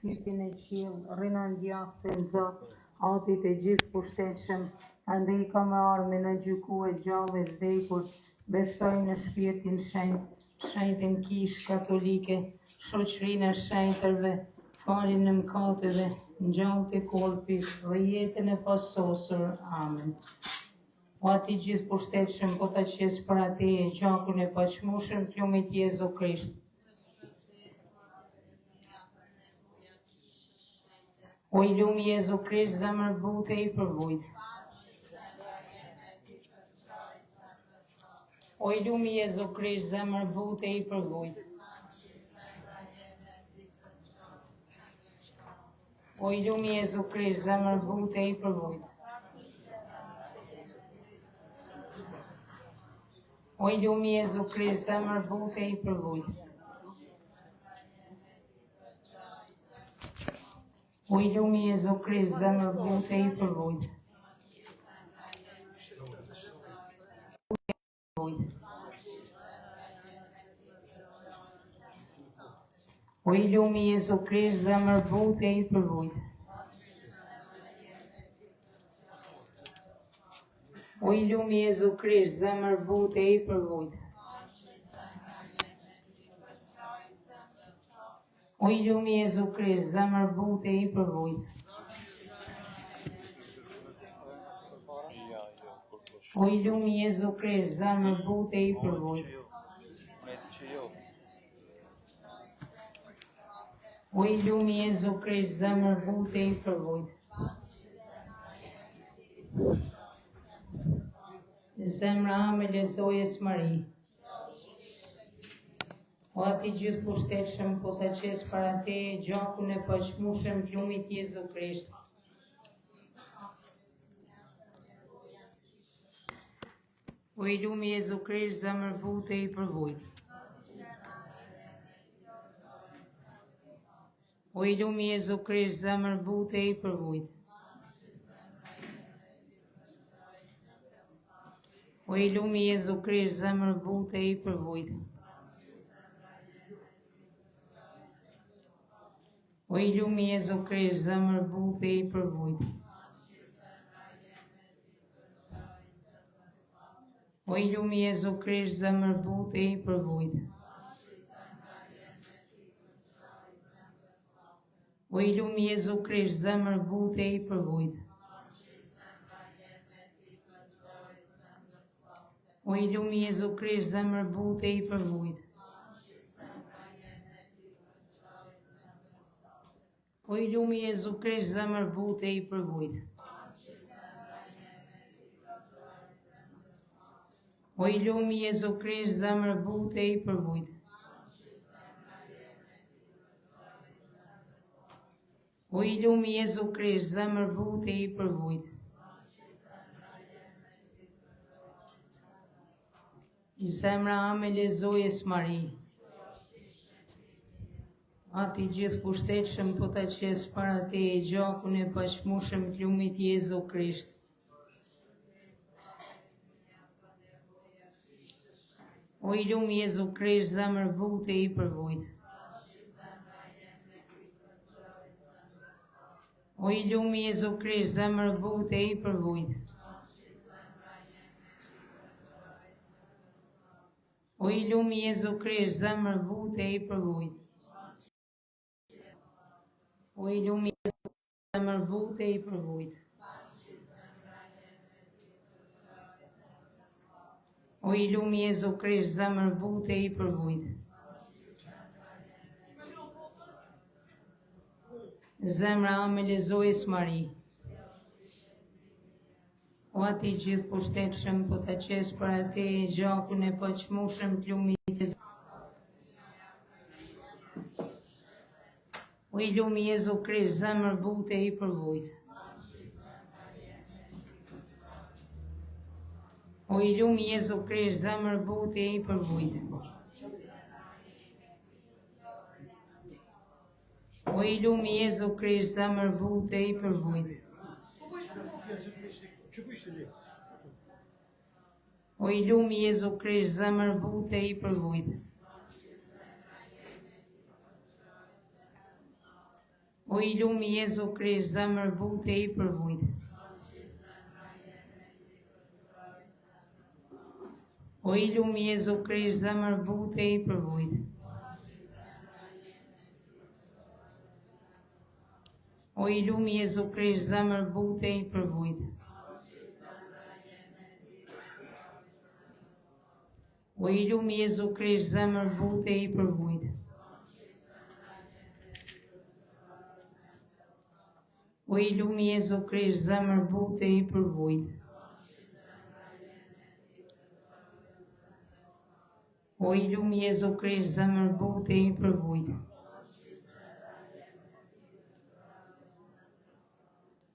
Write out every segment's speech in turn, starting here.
shpirtin e qiell, rrina ndjahtë e Zot, Atit e gjithë pushtetshëm, ande i ka me armin e gjyku e gjallë e vdekur, besoj në shpirtin shenjtë, shenjtën kish katolike, shoqërinë e shenjtërve, faljen e mëkateve, ngjalljen e korpit dhe jetën e pasosur. Amen. O Ati gjithë pushtetshëm, po ta qes për atë e gjakun e paqmueshëm të lumit Jezu Krisht. O i lumi Jezu Krisht, zemër bute i përvojt. O i lumi Jezu Krisht, zemër bute i përvojt. O i lumi Jezu Krisht, zemër bute i përvojt. O i lumi Jezu Krisht, zemër bute i përvojt. O i lumi Jezu Krisht, zemër bute i përvojt. O i lumi Jezu Krisht, zemër bute i përvojt. O i lumi Jezu Krisht, zemër bute i përvojt. O i lumi Jezu Krisht, zemër bute i përvojt. O i lumi Jezu Krisht, zemër bute i përvojt. O i lumi Jezu Krisht, zemër bute i përvojt. Zemra me lezojes Mari. O Ati gjithë pushtetshëm, po ta qes para te gjakun e paqmueshëm të lumit Jezu Krisht. O i lumi Jezu Krisht, zemër bute i përvojt. O i lumi Jezu Krisht, zemër bute i përvojt. O i lumi Jezu Krisht, zemër bute i përvojt. O i lumi Jezu Krisht, zemër bute i përvojt. O i lumi Jezu Krisht, zemër bute i përvojt. O i lumi Jezu Krisht, zemër bute i përvojt. O i lumi Jezu Krisht, zemër bute i përvojt. O i lumi Jezu Krisht, zemër bute i përvojt. O i lumi Jezu Krisht, zemër bute i përvojt. O i lumi Jezu Krisht, zemër bute i përvojt. I zemra me lezojes Mari. Ati gjithë pushtetshëm, po ta qes para te e gjakun e paqmueshëm të lumit Jezu Krisht. O i lumi Jezu Krisht, zemër bute i përvojt. O i lumi Jezu Krisht, zemër bute i përvojt. O i lumi Jezu Krisht, zemër bute i përvojt. O i lumi Jezu Krisht, zemër bute i përvojt. O i lumi Jezu Krisht, zemër bute i përvojt. Zemra me lezojes Mari. O Ati gjithë pushtetshëm, po ta qes para te gjakun e paqmueshëm të lumit Jezu. O i lumi Jezu Krisht, zemër bute i përvojt. O i lumi Jezu Krisht, zemër bute i përvojt. O i lumi Jezu Krisht, zemër bute i përvojt. O i lumi Jezu Krisht, zemër bute i përvojt. O i lumi Jezu Krisht, zemër bute i përvujt. O i lumi Jezu Krisht, zemër bute i përvujt. O i lumi Jezu Krisht, zemër bute i përvujt. O i lumi Jezu Krisht, zemër bute i përvujt. O i lumi Jezu Krisht, zemër bute i përvujt. O i lumi Jezu Krisht, zemër bute i përvujt.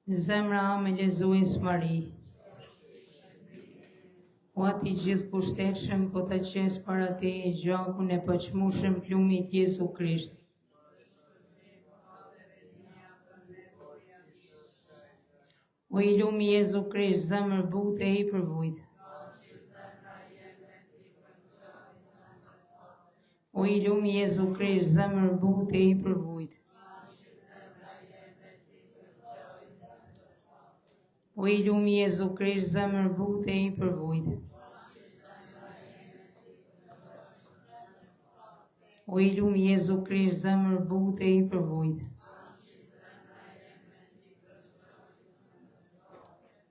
Zemra me Lezojës Mari. O ati gjithë pushtetshëm, po të qes para te e gjakun e paqmushëm të lumit Jezu Krisht. O i lumi Jezu Krisht, zemër bute i përvujt. O i lumi Jezu Krisht, zemër bute i përvujt. O i lumi Jezu Krisht, zemër bute i përvujt. O i lumi Jezu Krisht, zemër bute i përvujt.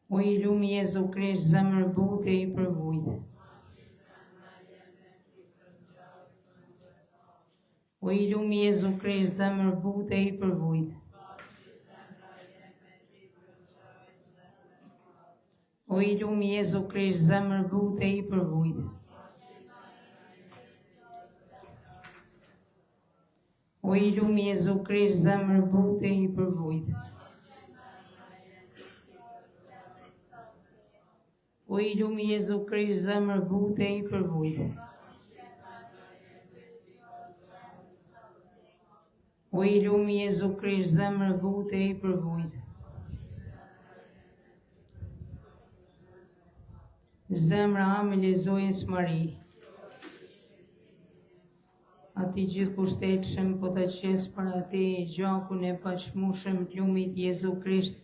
O i lumi Jezu Krisht, zemër bute i përvujt. O i lumi Jezu Krisht, zemër bute i përvujt. O i lumi Jezu Krisht, zemër bute i përvujt. O i lumi Jezu Krisht, zemër bute i përvujt. O i lumi Jezu Krisht, zemër bute i përvujt. O i lumi Jezu Krisht, zemër bute i përvujt. Zemra me Lezojës Mari. Ati gjithë pushtetshëm, po të qes para te e gjakun e paqmushëm të lumit Jezu Krisht,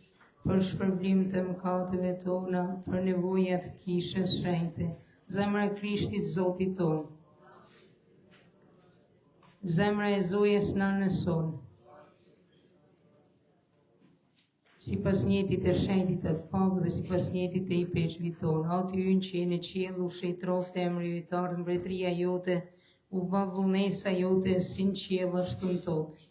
për shpërblim të mëkateve tona, për nevojat kishës shenjte. Zemra e Krishtit Zotit ton. Zemra e Zojës nanës son. Si pas njetit e shenjtit të papë dhe si pas njetit e i peqvit tonë. Aty ynë që e në qiellu, shejtrofte emri ytarë, mbretëria jote, u ba vullnesa jote, si në qiell ashtu në tokë.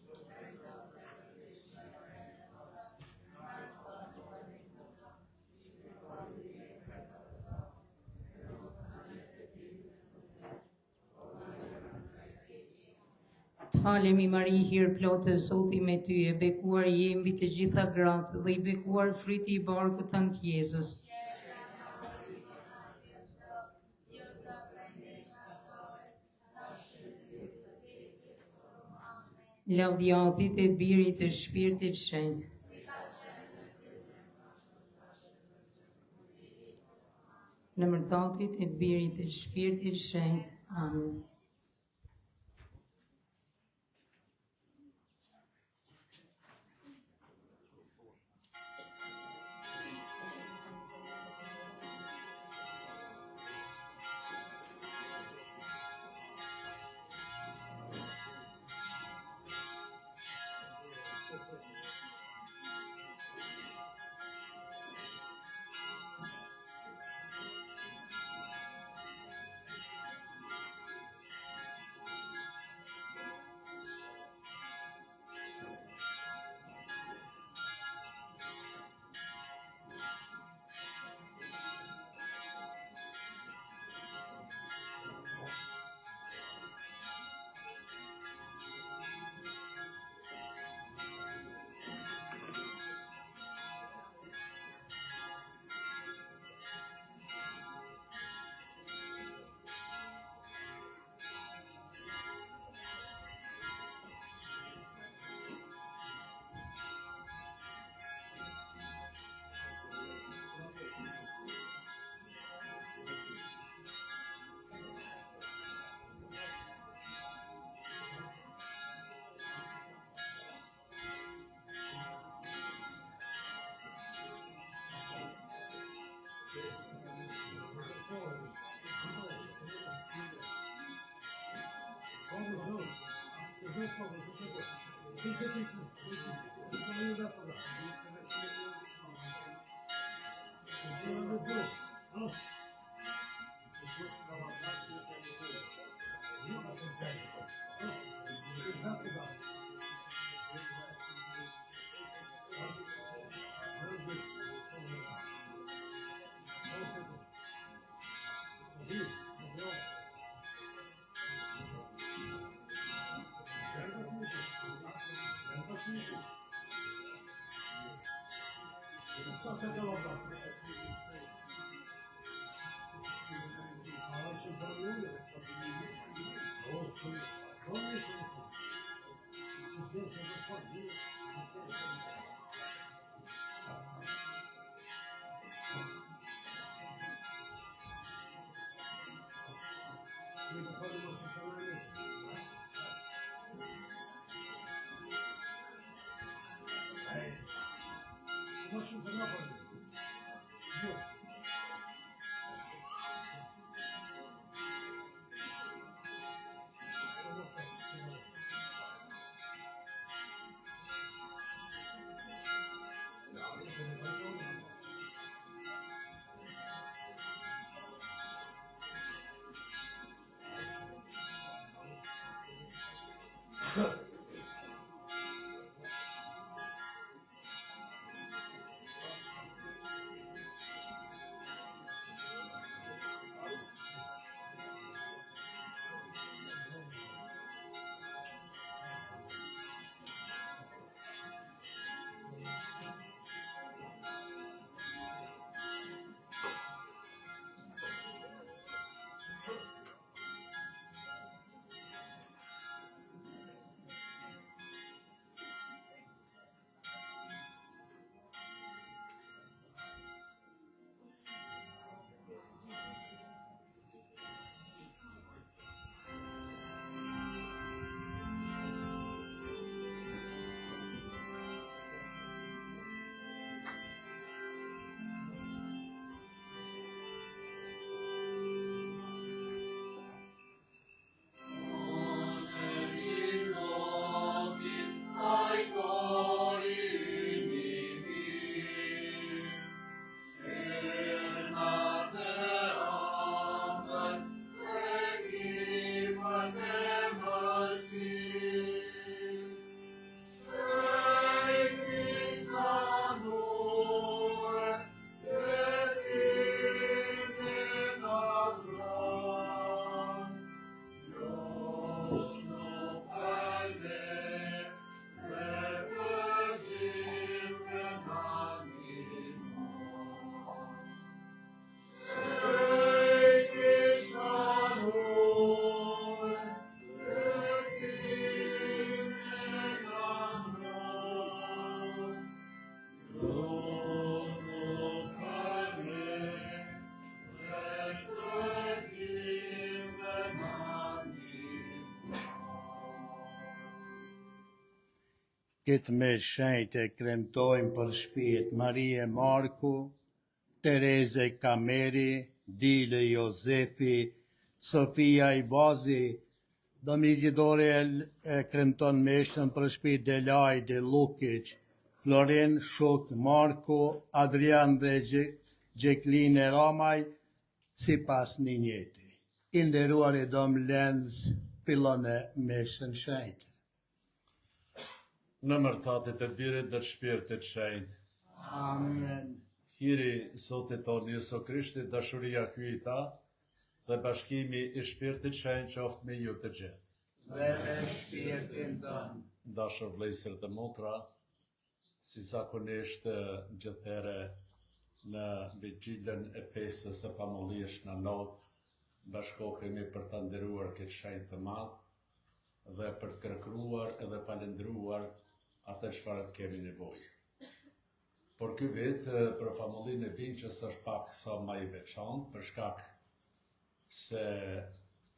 Falemi Mari, hirë plotë Zoti me ty, e bekuar je mbi të gjitha gratë dhe i bekuar fryti i barkut të Jezus. Lavdiatit e birit të shpirtit shenjtë. Në mërtatit e birit të shpirtit shenjtë. Amen. Këtë me shenjtë e kremtojmë për shpirt Marie Marku, Tereze Kameri, Dile Jozefi, Sofia Ibazi, Domizidore e kremton meshën për shpirt Delajde Lukic, Florin Shuk Marku, Adrian dhe Gjekline Ramaj, si pas një njeti. I nderuar i dom Lenz, fillon e meshën shenjtë. Në mërtatit e birit dhe të shpirtit shenjtë. Amen. Hiri Zotit tonë Jesu Krishti, dashuria hyjta dhe bashkimi i shpirtit shenjtë qoftë me ju të gjithë. Dhe me shpirtin tonë. Dashur vëllezër dhe motra, si zakonisht gjithëherë në vigjilën e festës së familjes në not, bashkohemi për të nderuar këtë shenjtë të madh dhe për të kërkruar edhe falendruar atë çfarë të kemi nevojë. Por ky vit për familjen e Binqës është pak sa më i veçantë për shkak se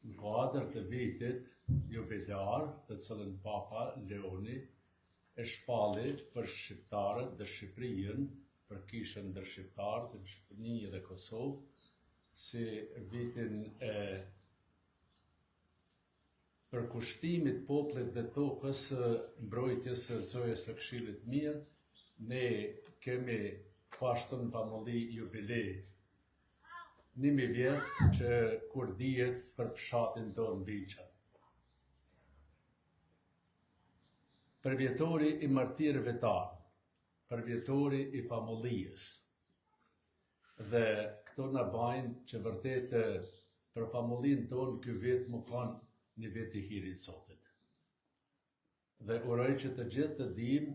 në kuadër të vitit jubilar, të cilën Papa Leoni e shpalli për shqiptarët dhe Shqipërinë, për kishën ndër shqiptarët në Shqipëri dhe Kosovë, si vitin e për kushtimit popullit dhe tokës mbrojtjes së zojës së Këshillit mirë, ne kemi pashtën famulli jubilej. 1000 vjet që kur dihet për fshatin tonë Biçan. Për vjetori i martirëve tanë, për vjetori i famullijës. Dhe këto na bajnë që vërtet për famullin tonë ky vit më kanë një vit i hirit Zotit. Dhe uroj që të gjithë të dim,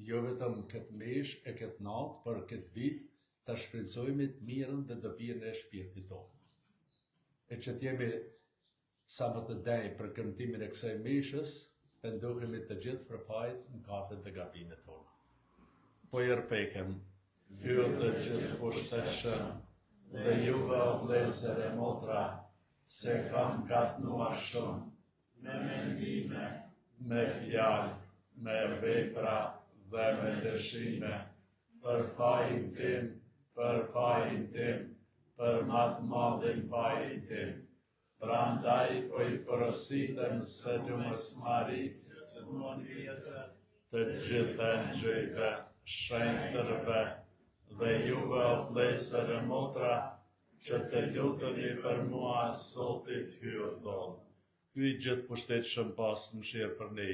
jo vetëm këtë mesh e këtë natë, për këtë vit të shfrytëzojmë të mirën dhe dobijen e shpirtit tonë. E që t'jemi sa më të dej për këndtimin e kësaj meshës, pendohemi të gjithë për fajt në katët dhe gabimet tona. Po i rpehem, hyë të gjithë pushtetshëm, dhe juve o vlezër e motra, se kam gatnuar shumë, me mendime, me fjalë, me vepra dhe me dëshime, për fajin tim, për matë madhin fajin tim. Prandaj po i porositem se lumës marit, që mund vjetë, të gjithë ngjyve, shenjtërve, dhe juve o vlezër e motra, që të luteni për mua Zotit hyë tonë. Ky gjithë pushtetshëm pas mëshirë për ne.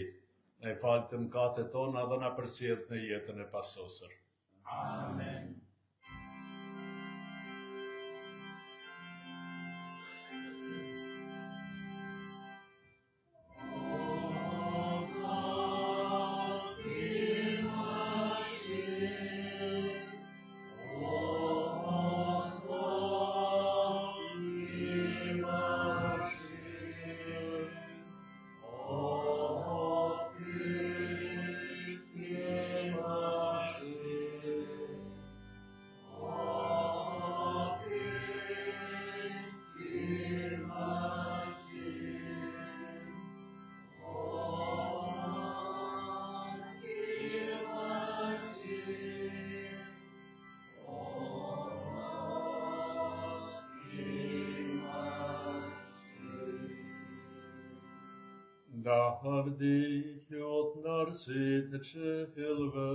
Ne falë të mëkatet tona dhe na përcjell në jetën e pasosur. Amen. Nga ardikjot në arsit e qehilve,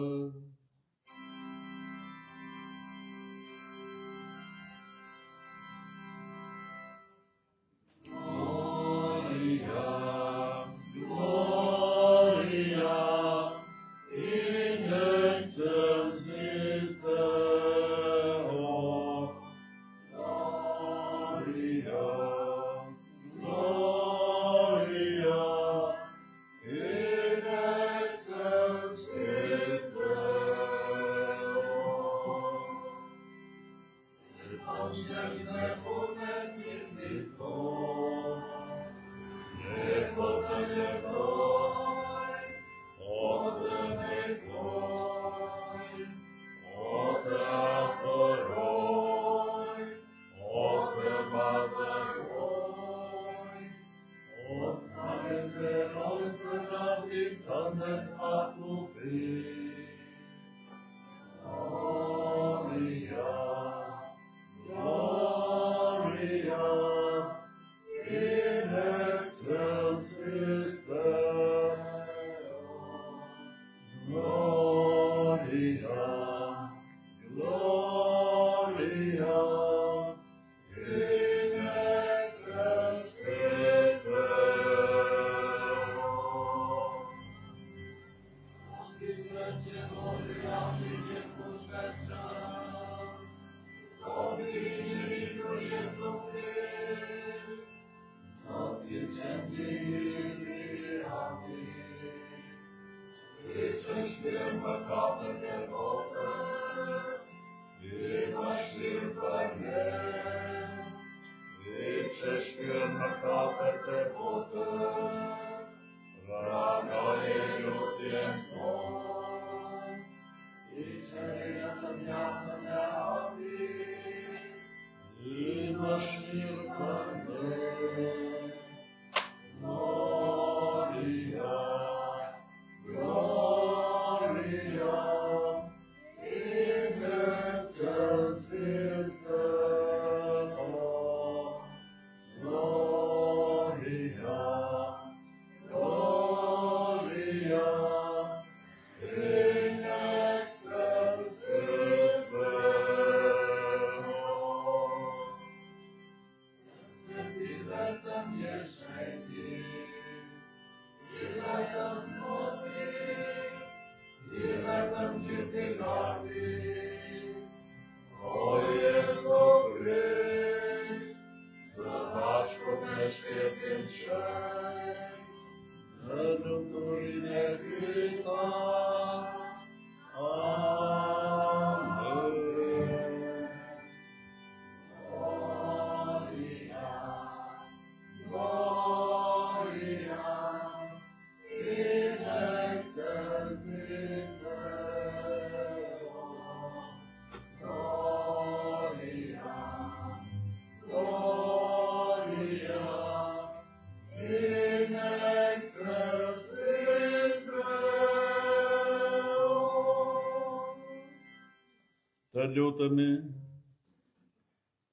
Të lutemi,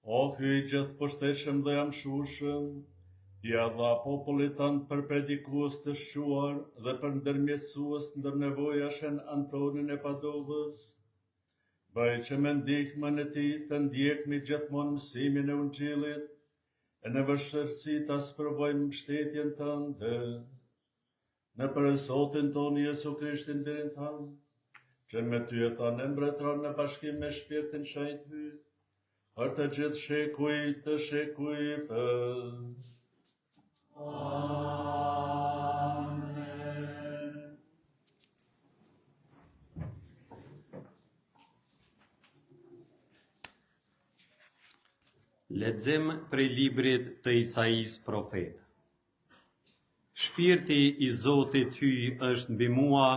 o hyj gjithë pushtetshëm dhe amshueshëm, t'ia dha popullit tanë për predikues të shquar dhe për ndërmjetësues ndër nevojashen Antonin e Padovës, bëj që me ndihmën e tij të ndjekmi gjithmonë mësimin e Ungjillit, e në vështirësi ta sprovojmë mbështetjen tënde, në për Zotin tonë Jesu Krishtin birin tanë, që me ty e ta në mbretëron në bashkim me Shpirtin Shenjtë hyj, për të gjithë shekuj të shekujve. Amen. Lexim prej librit të Isaias profet. Shpirti i Zotit hyj është mbi mua,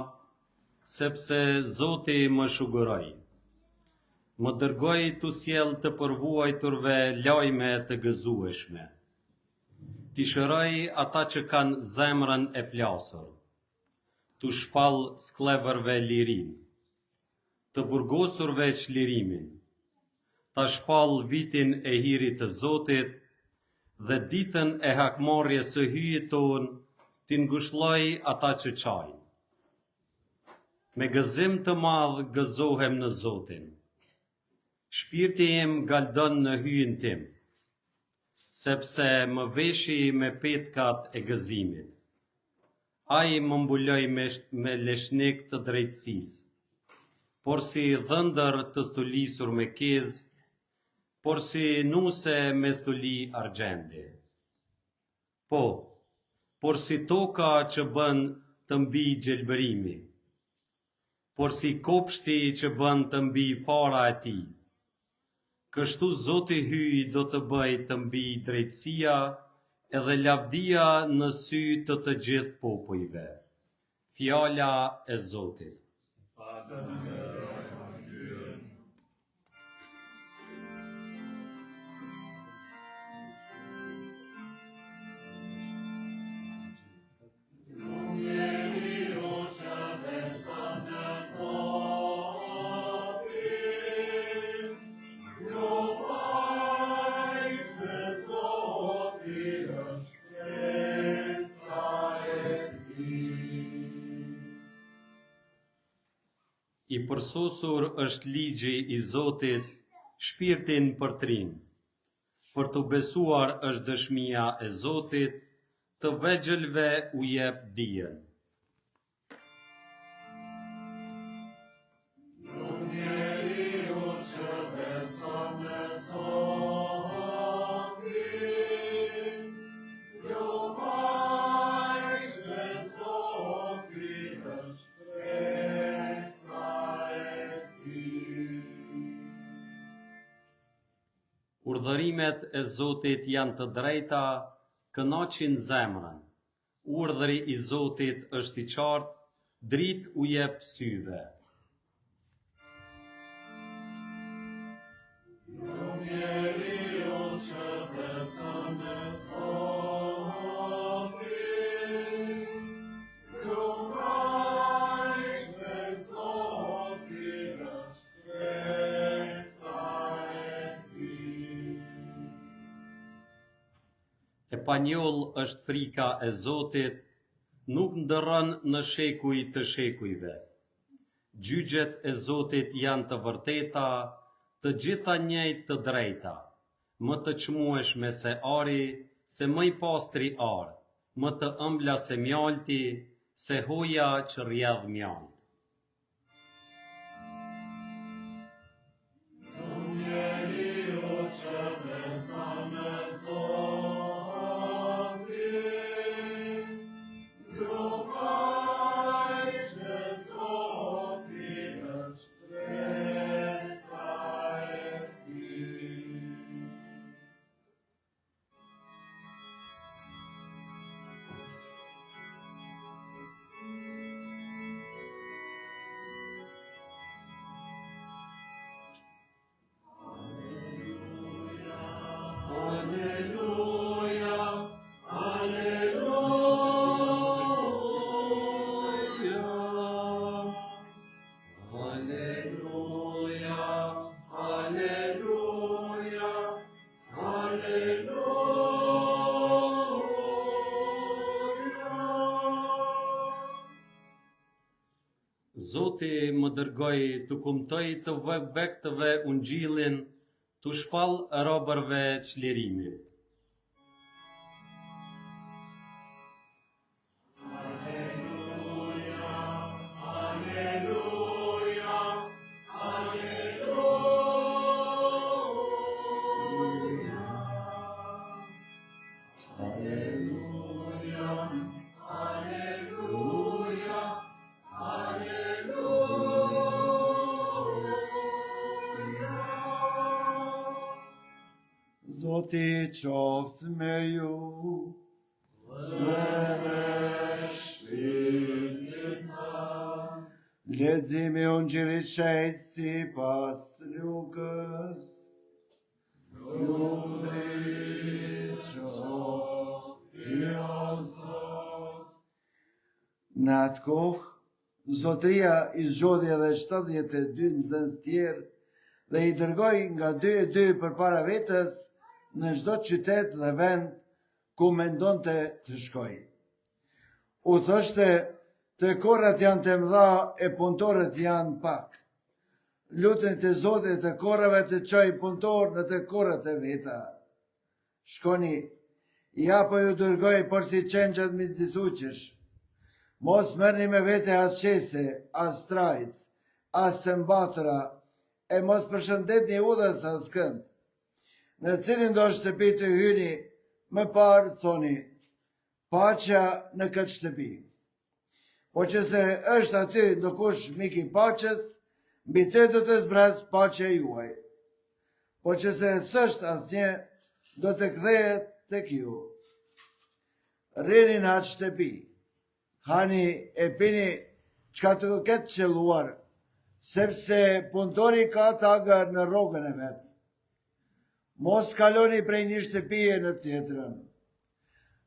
sepse Zoti më shugëroi. Më dërgoi t'u sjell të përvuajturve lajme të gëzueshme. T'i shëroj ata që kanë zemrën e plasur, t'u shpall skleverve lirin, të burgosurve çlirimin, ta shpall vitin e hirit të Zotit dhe ditën e hakmarrjes së hyjit ton, t'i ngushëlloj ata që çajnë. Me gëzim të madh gëzohem në Zotin. Shpirti im galdon në hyjin tim, sepse më veshi me petkat e gëzimit. Ai më mbuloi me leshnik të drejtësisë, por si dhëndër të stulisur me kez, por si nuse me stuli argjendi. Po, por si toka që bën të mbi gjelbërimi, por si kopshti që bën të mbi fara e tij. Kështu Zoti hyj do të bëj të mbi drejtësia edhe lavdia në sy të gjithë popujve. Fjala e Zotit. I përsosur është ligji i Zotit, shpirtin për trim. Për të besuar është dëshmia e Zotit, të vegjëlve u jep dijen. Urdhërimet e Zotit janë të drejta, kënaqin zemrën. Urdhri i Zotit është i qartë, dritë u jep syve. E panjoll është frika e Zotit, nuk ndërron në shekuj të shekujve. Gjygjet e Zotit janë të vërteta, të gjitha njëjtë të drejta, më të çmueshme se ari, se më i pastri ar, më të ëmbla se mjalti, se hoja që rrjedh mjalt. Zoti më dërgoi të kumtoj të vektëve ungjillin, të shpall robërve çlirimin. Zoti qoftë me ju, dhe me shpirtin tënd. Leximi Ungjillit shejt sipas Lukës. Lutri qoftë o Zot. Në atë kohë, Zotëria i zgjodhi edhe 72 nxënës tjerë dhe i dërgoi nga 2 përpara vetes në çdo qytet dhe vend ku mendonte të shkojë. U thoshte, të korrat janë të mëdha e punëtorët janë pak. Luteni te Zoti të korrave të çojë punëtor në të korrat e veta. Shkoni, ja po ju dërgoj por si qenxhat midis uqesh. Mos merrni me vete as qese, as trajc, as të mbatura, e mos përshëndetni udhës as kënd. Në cilin do shtëpi të hyni, më parë thoni, paqja në këtë shtëpi. Po që se është aty ndokush mik i paqes, mbi të do të zbraz paqja juaj. Po që se s'është asnjë, do të kthehet tek ju. Rrini në atë shtëpi, hani e pini çka të ketë qelluar, sepse punëtori ka tagër në rrogën e vet. Mos kaloni prej një shtëpie në tjetrën.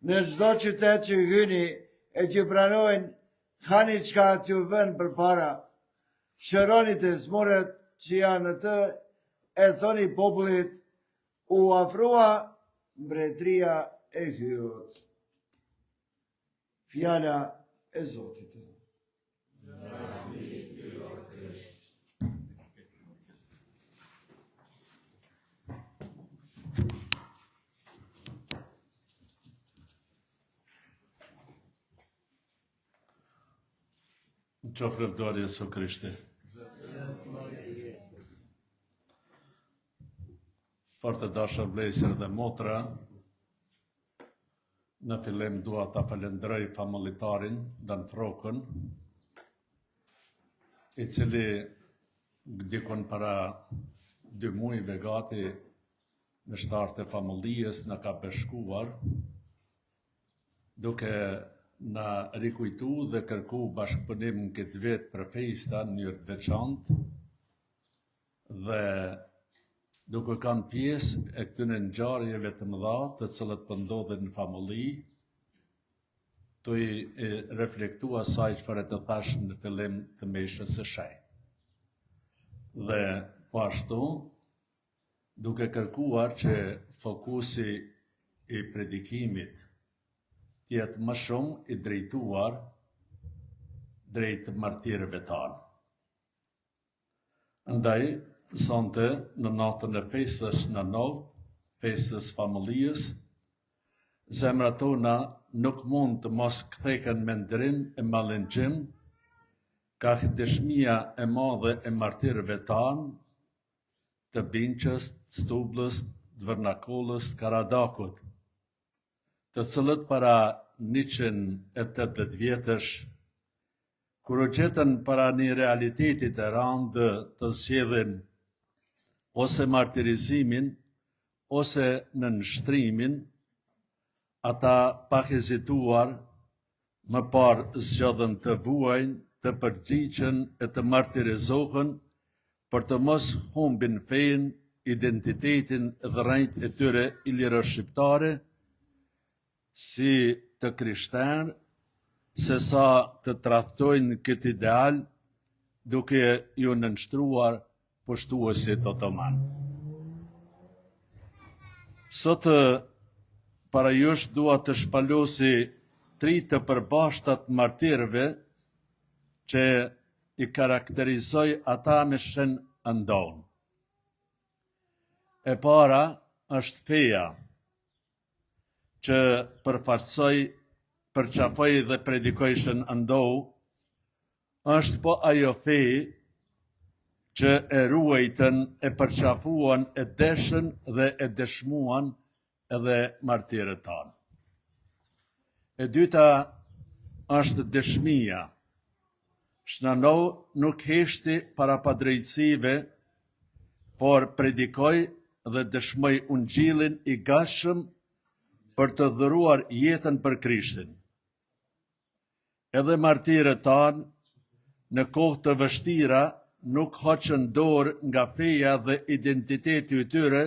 Në çdo qytet që hyni e t'ju pranojnë, hani çka t'ju vën përpara. Shëroni të smurët që janë në të, e thoni popullit, u afrua mbretëria e hyut. Fjala e Zotit. Qoftë lëvdori Jesu Krishti. Fort të dashur vlezër dhe motra, në fillim dua ta falenderoj familitarin Dan Frokën, i cili dikon para 2 muajve gati në shtartë e familjes na ka bashkuar, duke na rikujtu dhe kërku bashkëpunim në këtë vit për festa në mënyrë të veçantë dhe duke kanë pjesë e këtyre ngjarjeve të mëdha të cilat po ndodhen në familji, të i reflektu asaj çfarë të thash në fillim të meshës së shenjtë. Dhe po ashtu, duke kërkuar që fokusi i predikimit tjetë më shumë i drejtuar drejt martirëve tanë. Andaj, sonte në natën e festës në Nov, festës familjes, zemrat tona nuk mund të mos kthehen me ndrim e mallëngjim, ka dëshmia e madhe e martirëve tanë, të Binqës, Stublës, Dvërnakollës, Karadakut, të cilët para 180 vjetësh, kur u gjetën para një realitetit e randë të zgjedhin ose martirizimin, ose në nështrimin, ata pa hezituar, më parë zgjodhen të vuajnë, të përgjigjen e të martirizohen, për të mos humbin fenë, identitetin dhe rrejt e tyre iliro shqiptare, si të krishterë, se sa të tradhtojnë këtë ideal, duke ju nënshtruar pushtuesit otoman. Sot para jush dua të shpalosi 3 të përbashtat martirëve që i karakterizoj ata me shen ndonë. E para është feja, që përqafoj dhe predikoj shen ndonë, është po ajo fej që e ruajtën, e përqafuan, e deshën dhe e dëshmuan edhe martirët tanë. E dyta është dëshmia. Shnano nuk heshti para padrejtësive, por predikoj dhe dëshmoj ungjillin i gatshëm për të dhuruar jetën për Krishtin. Edhe martirët tanë në kohë të vështira nuk hoqën dorë nga feja dhe identiteti i tyre,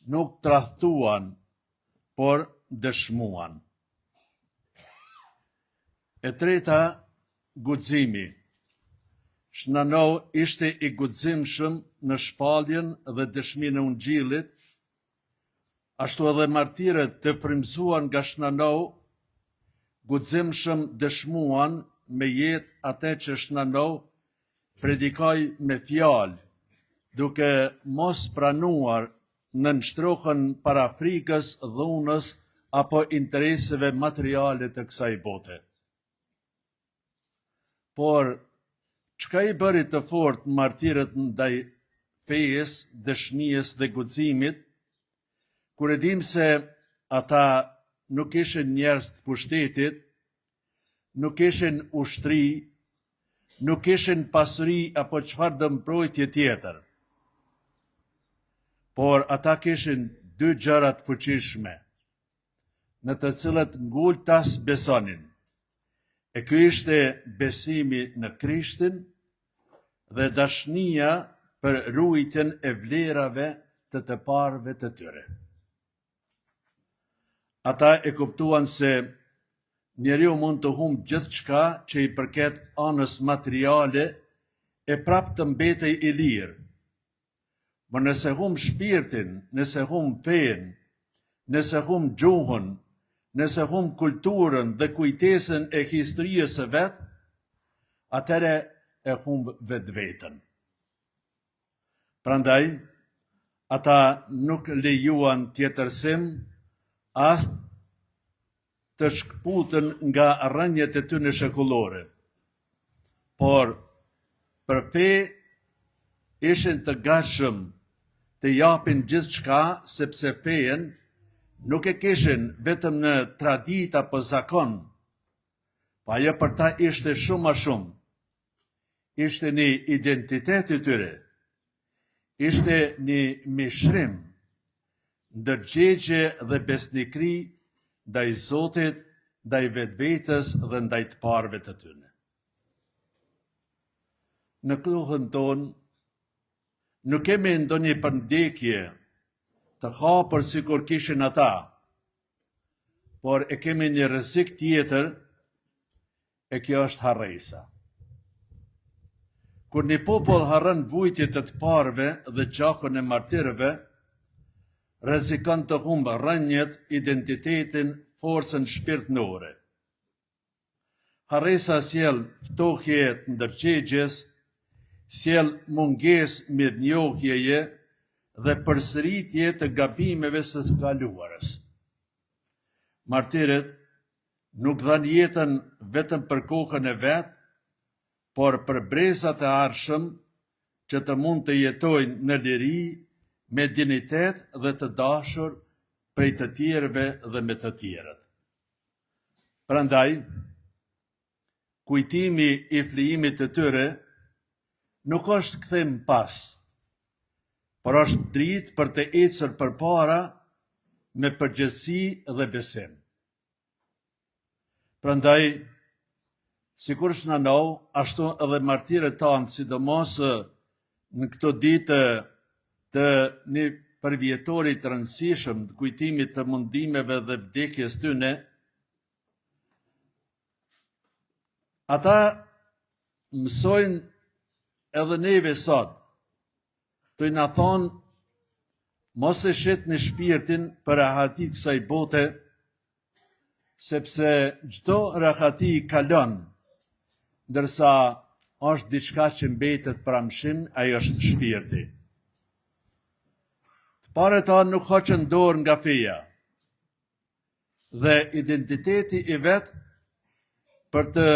nuk tradhtuan, por dëshmuan. E treta, guximi. Shnano ishte i guximshëm në shpalljen dhe dëshminë e ungjillit, ashtu edhe martirët të frymzuar nga Shnano, guximshëm dëshmuan me jetë atë që Shnano predikoj me fjalë, duke mos pranuar në nështrohen para frikës, dhunës apo intereseve materiale të kësaj bote. Por, çka i bëri të fortë martirët ndaj fejes, dëshmijes dhe guximit, kur e dim se ata nuk ishin njerëz të pushtetit, nuk ishin ushtri, nuk ishin pasuri apo çfarë dëmprojtje tjetër. Por ata kishin dy gjëra të fuqishme, në të cilët ngultas besonin. E ky ishte besimi në Krishtin dhe dashnia për ruajtjen e vlerave të parëve të tyre. Ata e kuptuan se njeriu mund të humbë gjithçka që i përket anës materiale e prap të mbetej i lirë. Por nëse humb shpirtin, nëse humb fen, nëse humb gjuhën, nëse humb kulturën dhe kujtesën e historisë së vet, atëre e humb vetveten. Prandaj, ata nuk lejuan tjetërsim, as të shkputën nga rrënjët e tyre shekullore. Por, për fe, ishin të gatshëm të japin gjithçka, sepse fejen nuk e kishin vetëm në traditë apo zakon, pa ajo për ta ishte shumë më shumë. Ishte një identitet i tyre, ishte një mishrim, ndërgjegje dhe besnikri ndaj Zotit, ndaj vetvetes dhe ndaj të parëve të tyre. Në kohën tonë, nuk kemi ndonjë përndekje të hapur sikur kishin ata, por e kemi një rrezik tjetër, e kjo është harresa. Kur një popull harron vujtjet e të parëve dhe gjakun e martirëve, rrezikon të humbë rrënjët, identitetin, forcën shpirtërore. Harresa sjell ftohje të ndërgjegjes, sjell mungesë mirënjohjeje dhe përsëritje të gabimeve së kaluarës. Martirët nuk dhanë jetën vetëm për kokën e vet, por për brezat e ardhshëm që të mund të jetojnë në liri, me dignitet dhe të dashur prej të tjerëve dhe me të tjerët. Prandaj, kujtimi i flijimit të tyre nuk është kthim pas, por është dritë për të ecur përpara me përgjegjësi dhe besim. Prandaj, sikur Shnano, ashtu edhe martirët tanë, sidomos në këto ditë të një përvjetorit të rëndësishëm të kujtimit të mundimeve dhe vdekjes tyne, ata mësojnë edhe neve sot, të i na thonë, mos e shetni shpirtin për rahati kësaj bote, sepse çdo rahati kalon, ndërsa është diçka që mbetet pramshim, ajo është shpirti. Të parët anë nuk hoqën dorë nga feja, dhe identiteti i vetë për të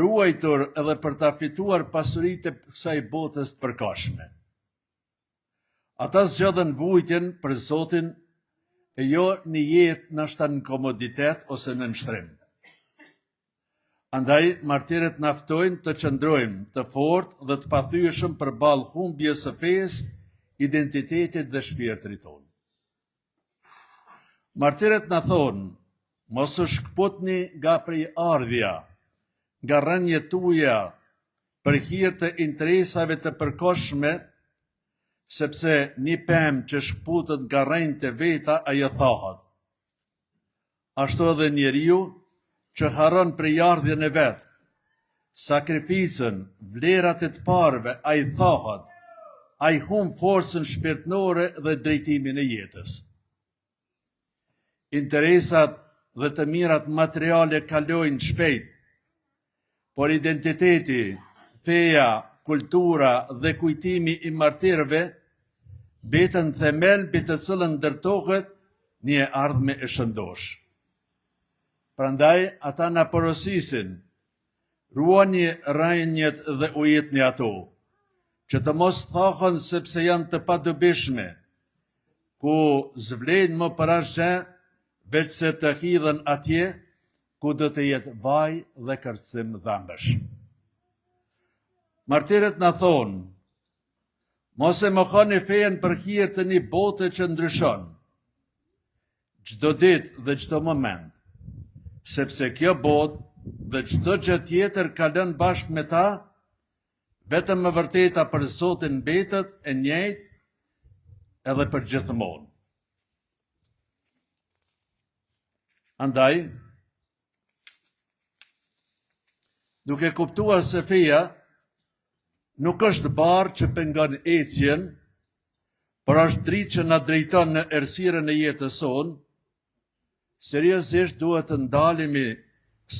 ruajtur edhe për të fituar pasuritë e kësaj botës të përkohshme. Ata zgjodhen vujtjen për Zotin e jo një jetë ndoshta në komoditet ose në nështrim. Andaj, martirët na ftojnë të qëndrojmë të fortë dhe të pathyeshëm përballë humbjes së fesë, identitetit dhe shpirtrit tonë. Martirët na thonë, mos u shkputni nga prej ardhja, nga rënjet tuaja për hir të interesave të përkohshme, sepse një pemë që shkputet nga rënjtë e veta, ajo thahet. Ashtu edhe njeriu që harron prej ardhjen e vet, sakrificën, vlerat e të parëve, ai thahet, ai humb forcën shpirtërore dhe drejtimin e jetës. Interesat dhe të mirat materiale kalojnë shpejt, por identiteti, feja, kultura dhe kujtimi i martirëve betën themel mbi të cilën ndërtohet një ardhme e shëndosh. Prandaj ata na porosisin, ruani rënjet dhe ujitni ato, që të mos thahen sepse janë të padobishme, ku zvlen më për asgjë, veç se të hidhen atje, ku do të jetë vaj dhe kërcim dhambësh. Martirët na thonë, mos e mohoni fejen për hir të një bote që ndryshon, çdo ditë dhe çdo moment, sepse kjo botë dhe çdo gjë tjetër kalon bashkë me ta, vetëm e vërteta për Zotin mbetet e njëjtë edhe për gjithmonë. Andaj, duke kuptuar se feja nuk është barë që pengon ecjen, por është dritë që na drejton në errësirën e jetës sonë, seriozisht duhet të ndalemi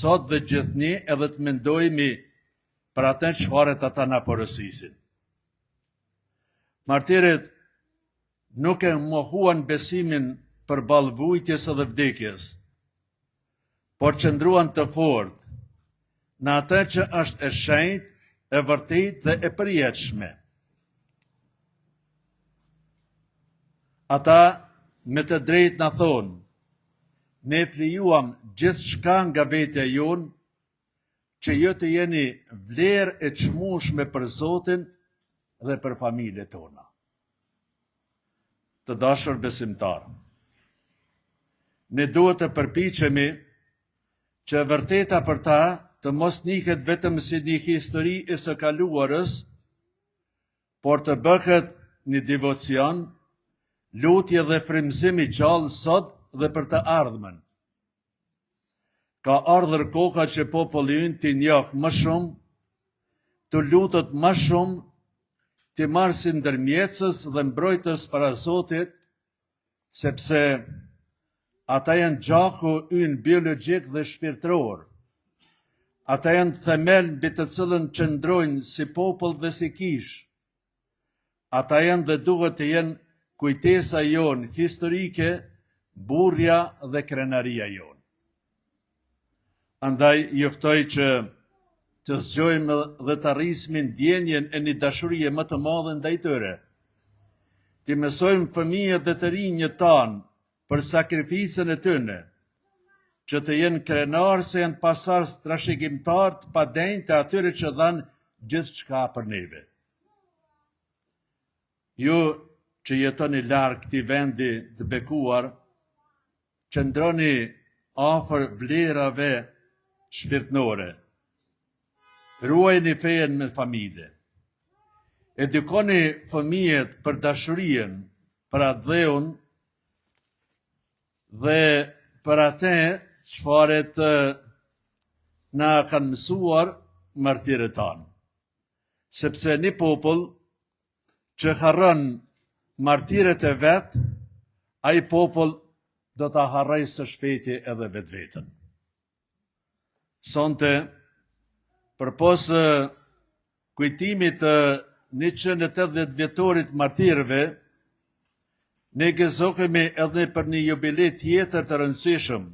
sot dhe gjithnjë edhe të mendojmë për atë çfarë ata na porosisin. Martirët nuk e mohuan besimin përballë vujtjes edhe vdekjes, por qëndruan të fortë në atë që është e shenjtë, e vërtetë dhe e përjetshme. Ata me të drejtë na thonë, ne flijuam gjithçka nga vetja jonë, që ju të jeni vlerë e çmueshme për Zotin dhe për familjet tona. Të dashur besimtar, ne duhet të përpiqemi që e vërteta për ta të mos njihet vetëm si një histori e së kaluarës, por të bëhet një devocion, lutje dhe frymëzim i gjallë sot dhe për të ardhmen. Ka ardhur koha që populli ynë t'i njohë më shumë, të lutet më shumë, t'i marrë si ndërmjetës dhe mbrojtës para Zotit, sepse ata janë gjaku ynë biologjik dhe shpirtëror. Ata janë themel mbi të cilën qëndrojnë si popull dhe si kish. Ata janë dhe duhet të jenë kujtesa jonë historike, burrja dhe krenaria jonë. Andaj juftoj që të zgjojmë dhe të arrismi ndjenjen e një dashurie më të madhe ndaj tyre. Të mësojmë fëmijët dhe të rinjët tanë për sakrificën e tyre, që të jenë krenarë se janë pasardhës trashëgimtar të padenjtë të atyre që dhanë gjithçka për neve. Ju që jetoni larg këtij vendi të bekuar, qëndroni afër vlerave shpirtërore. Ruajini fejen me familje. Edukoni fëmijët për dashurinë, për atë dheun dhe për atë çfarë na kanë mësuar martirët tanë. Sepse një popull që harron martirët e vet, ai popull do ta harrojë së shpejti edhe vetveten. Sonte, përpos kujtimit të 180 vjetorit martirëve, ne gëzohemi edhe për një jubilej tjetër të rëndësishëm,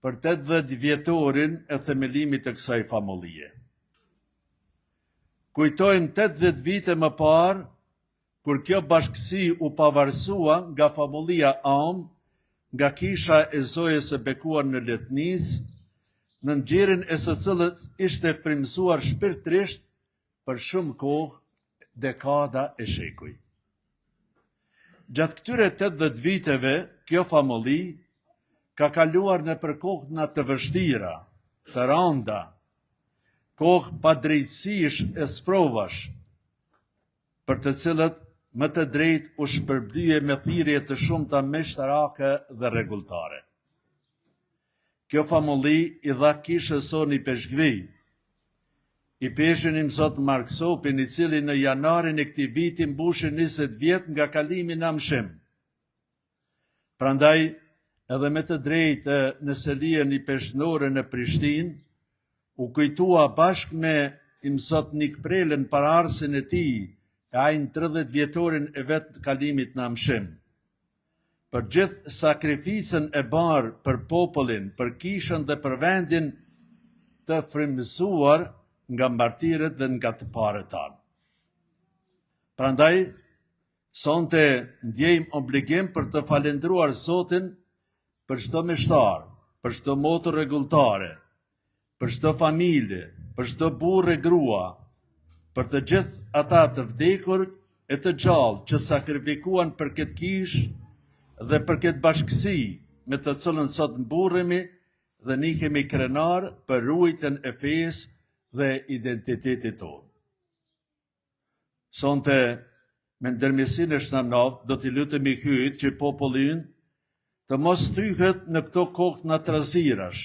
për 80 vjetorin e themelimit të kësaj familje. Kujtojmë 80 vite më parë, kur kjo bashkësi u pavarësua nga familja Am, nga kisha e Zojës së bekuar në Letnis, në nxjerrjen e së cilës ishte frymëzuar shpirtërisht për shumë kohë, dekada e shekuj. Gjatë këtyre 80 viteve, kjo familji ka kaluar në kohë të vështira, të rënda, kohë pa drejtësish e sprovash, për të cilët më të drejt u shpërblye me thirrje të shumta meshtarake dhe rregulltare. Kjo familji i dha kishës Soni Peshkvi, i peshin Zot Mark Sopin, i cili në janarin e këtij viti mbushi 20 vjet nga kalimi në Amshim. Prandaj, edhe me të drejtë në selien i peshnore në Prishtinë, u kujtua bashkë me Imzot Nik Prelen paraardhësin e tij, e ajnë 30 vjetorin e vetë kalimit në Amshim. Për gjithë sakrificën e barë për popullin, për kishën dhe për vendin të frymëzuar nga martirët dhe nga të parët tanë. Prandaj, sonte ndjejmë obligim për të falendruar Zotin për çdo meshtar, për çdo motër rregulltare, për çdo familje, për çdo burrë e grua, për të gjithë ata të vdekur e të gjallë që sakrifikuan për këtë kishë dhe për këtë bashkësi me të cilën sot mburremi dhe nikemi krenar për ruajtjen e fesë dhe identitetit tonë. Sonte, me ndërmjetësinë e Shnanov, do t'i lutemi hyjt që populli ynë të mos thyhet në këto kohë natrazirash,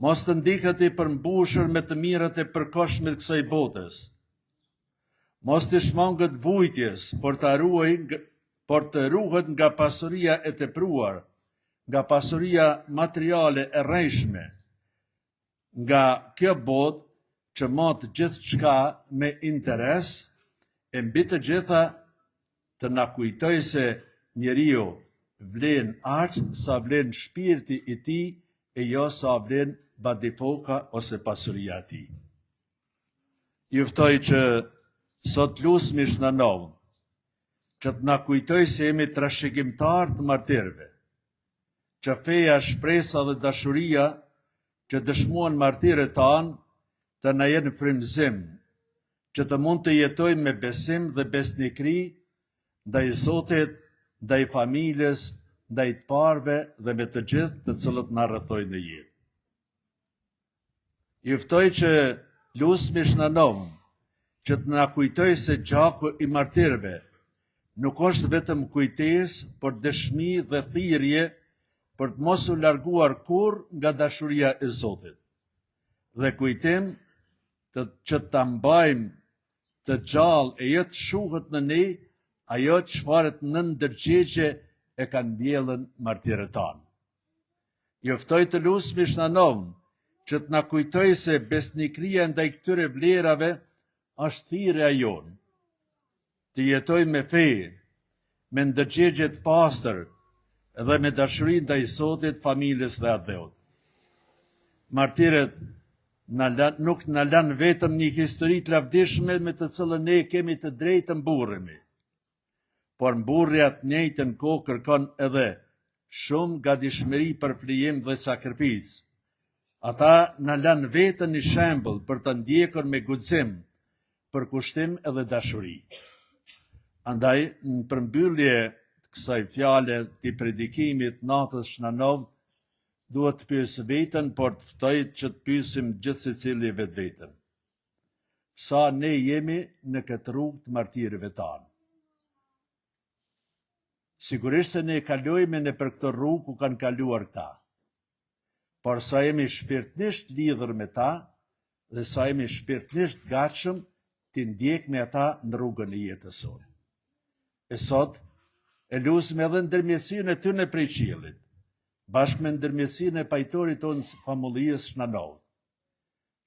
mos të ndihet i përmbushur me të mirat e përkohshme të kësaj botës, mos të shmangët vujtjes, por të ruhet nga pasuria e tepruar, nga pasuria materiale e rrejshme, nga kjo botë që matë gjithë çka me interes, e mbi të gjitha të na kujtoj se njeriu vlen aq sa vlen shpirti i tij e jo sa vlen badifoka ose pasuria e tij. Ju ftoj që sot lusmi Shnanov, që të na kujtoj se jemi trashëgimtar të martirëve, që feja, shpresa dhe dashuria që dëshmuan martirët tanë të na jenë frymëzim, që të mund të jetojmë me besim dhe besnikëri ndaj Zotit, ndaj familjes, ndaj të parëve dhe me të gjithë të cilët na rrethojnë në jetë. Ju ftoj që lusmi Shnanov, që të na kujtoj se gjaku i martirëve nuk është vetëm kujtesë, por dëshmi dhe thirrje për të mos u larguar kurrë nga dashuria e Zotit. Dhe kujtim që ta mbajmë të gjallë e jo të shuhet në ne ajo çfarë në ndërgjegje e kanë mbjellën martirët tanë. Ju ftoj të lusmi Shnanov që të na kujtoj se besnikëria ndaj këtyre vlerave është thirrja jonë. Të jetojmë me fe, me ndërgjegje të pastër dhe me dashuri ndaj Zotit, familjes dhe atdheut. Martirët nuk na lanë vetëm një histori të lavdishme me të cilën ne kemi të drejtë mburremi, por mburrja të njëjtën kohë kërkon edhe shumë gatishmëri për flijim dhe sakrificë. Ata na lanë vetën një shembull për të ndjekur me guxim, për kushtim edhe dashuri. Andaj, në përmbyllje të kësaj fjale të predikimit natës Shnanov, duhet të pyesë vetën, por të ftoj që të pyesim gjithë secili vetën. Sa ne jemi në këtë rrugë të martirëve tanë? Sigurisht se ne kalojmë në për këtë rrugë ku kanë kaluar këta, por sa jemi shpirtnisht lidhur me ta dhe sa jemi shpirtnisht gatshëm të ndjekme ata në rrugën e jetës sonë. E sot, e lusim edhe ndërmjetësinë e tyre prej qiellit, bashkë me ndërmjetësinë e pajtorit tonë familjes Shnanov,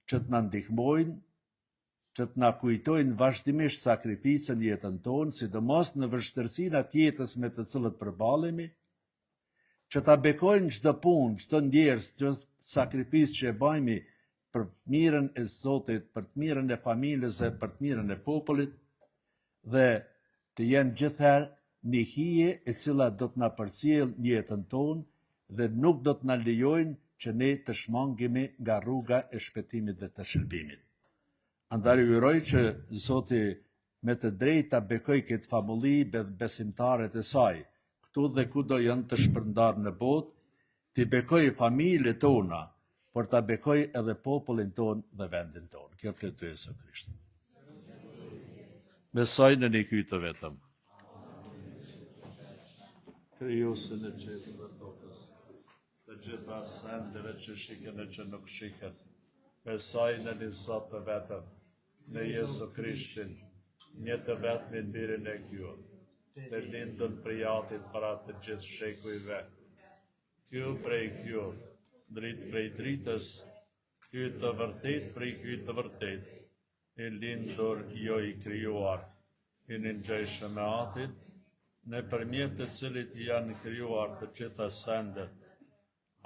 që të na ndihmojnë që të na kujtojnë vazhdimisht sakrificën jetën tonë, sidomos në vështërsinë të jetës me të cilët përballemi, që ta bekojnë çdo punë, çdo ndjerës, çdo sakrificë që e bëjmë për mirën e Zotit, për të mirën e familjes e për të mirën e popullit, dhe të jenë gjithherë një hije e cila do të na përcjell jetën tonë dhe nuk do të na lejojnë që ne të shmangemi nga rruga e shpëtimit dhe të shërbimit. Andaj uroj që Zoti me të drejtë ta bekoj këtë famulli besimtarët e saj, këtu dhe kudo janë të shpërndarë në botë, të bekoj familjet tona, por ta bekoj edhe popullin ton dhe vendin ton. Kjo të këtë Jesu Krishti. Besoj në një kytë vetëm. Krijuesin e qiellit dhe tokës, të gjitha sendeve që shiken e që nuk shiken. Besoj në një Zot të vetëm, në Jesu Krishtin, një të vetmin birin e Kjo, të lindën prej Atit para të gjithë shekujve. Kjo prej Kjo, dritë prej dritës, Ky të vërtet prej Ky të vërtet, i lindur jo i krijuar, i ngjeshëm me Atin, në përmjet të cilit janë krijuar të gjitha sendet,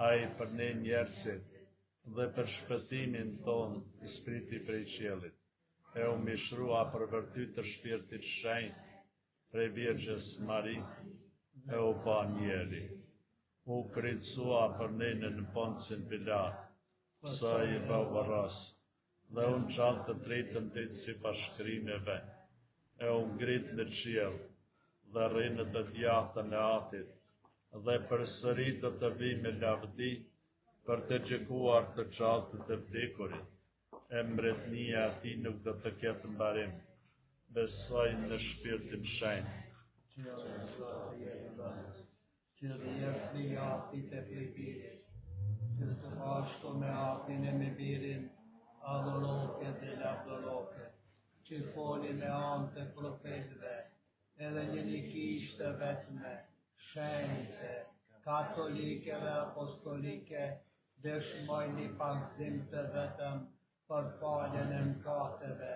ai për ne njerëzit dhe për shpëtimin ton, Spriti prej qiellit, e u mishrua për vërtet të Shpirtit Shenjtë, prej Virgjës Mari, e u pa njeri. U kricua për ne në Poncin Pilat, sa i babaras, dhe unë qalë të drejtën të si pashkrineve, e unë ngrit në qiell, dhe rrinë të djatën e Atit, dhe përsëri do të vi me lavdi, për të gjykuar të gjallë të vdekurit, e mbretnia ati nuk do të ketë mbarim, besoj në Shpirtin Shenjtë. Që dhjetë prej Atit e prej Birit, që së bashku me Atin e me Birin, adhoroke dhe lavdoroke, që foli me anë të profetëve, edhe një kishtë vetme, shenjte, katolike dhe apostolike, dëshmojnë një pagzim të vetëm për faljen e mëkateve,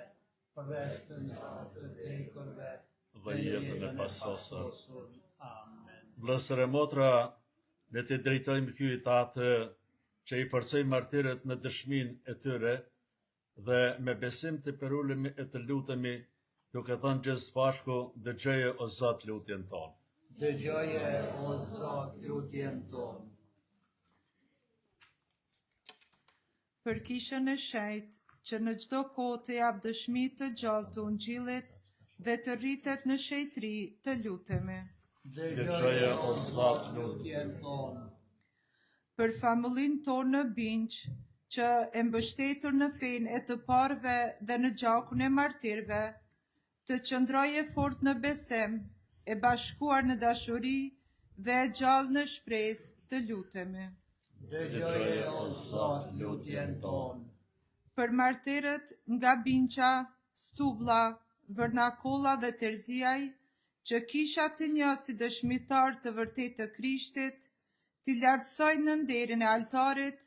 për restën të vdekurve dhe jetën e pasosur. Amen. Vëllezër e motra, ne të drejtojmë kyt atë që i forcoj martirët në dëshminë e tyre dhe me besim të përulemi e të lutemi, duke thënë gjithë bashku, dëgjoje o Zot lutjen tonë. Dëgjoje o Zot lutjen tonë. Për kishën e shenjtë, që në çdo kohë të jap dëshmi të gjallë të Ungjillit dhe të rritet në shejtëri, të lutemi. Dëgjoje o Zot lutjen tonë. Për familjen tonë në Binj, që e mbështetur në fenë e të parëve dhe në gjakun e martirëve, të qëndroje fort në besim, e bashkuar në dashuri dhe e gjallë në shpresë, të lutemi. Dëgjoje o Zot lutjen tonë. Për martirët nga Binqa, Stublla, Vërnakolla dhe Terziaj, që kisha të një si dëshmitar të vërtet të Krishtit, t'i lartësoj në nderin e altarit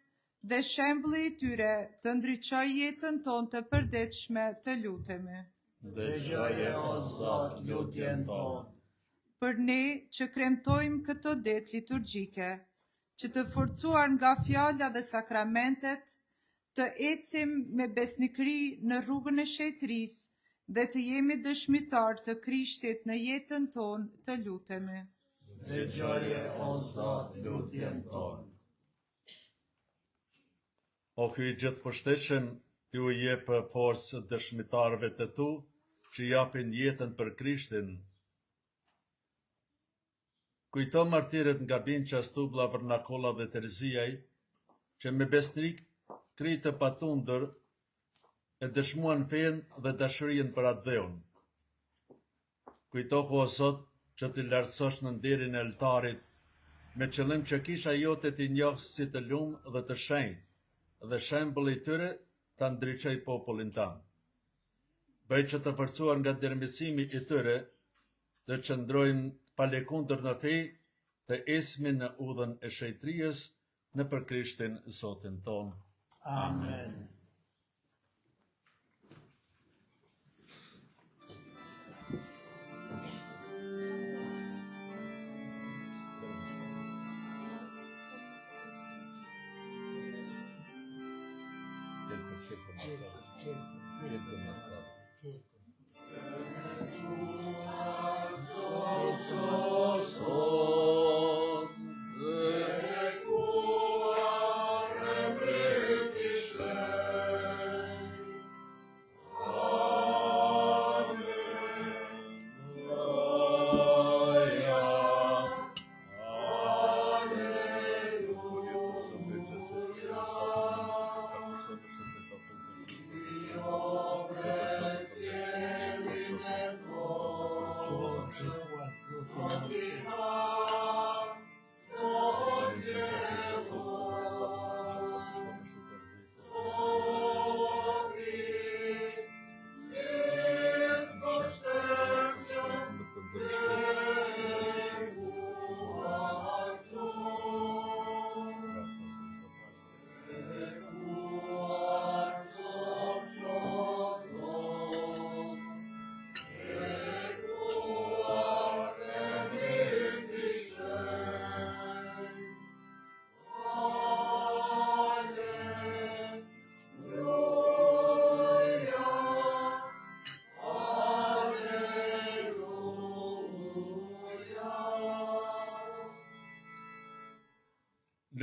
dhe shembulli i tyre të ndriçoj jetën tonë të përditshme, të lutemi. Dëgjoje o Zot lutjen tonë. Për ne që kremtojmë këto ditë liturgjike, që të forcuar nga fjala dhe sakramentet, të ecim me besnikëri në rrugën e shejtërisë dhe të jemi dëshmitar të Krishtit në jetën tonë, të lutemi. Dëgjoje o Zot lutjen tonë. O ky i gjithë përshtetshëm, ti u jep forcë dëshmitarëve të tu, që japin jetën për Krishtin. Kujto martirët nga Binqa, Stublla, Vërnakolla dhe Terziaj, që me besnik kri të patundër e dëshmuan fenë dhe dashurinë për atë dheun. Kujto o Zot që t'i lartësosh në nderin e altarit, me qëllim që kisha jote t'i njohë si të lumë dhe të shenjtë, dhe shembulli i tyre ta ndriçoj popullin tanë. Bëj që të forcuar nga dërmisimi i tyre, të qëndrojmë palekundër në fe, të esmin në udhën e shejtërisë në për Krishtin Zotin ton. Amen. Kirkën e stat.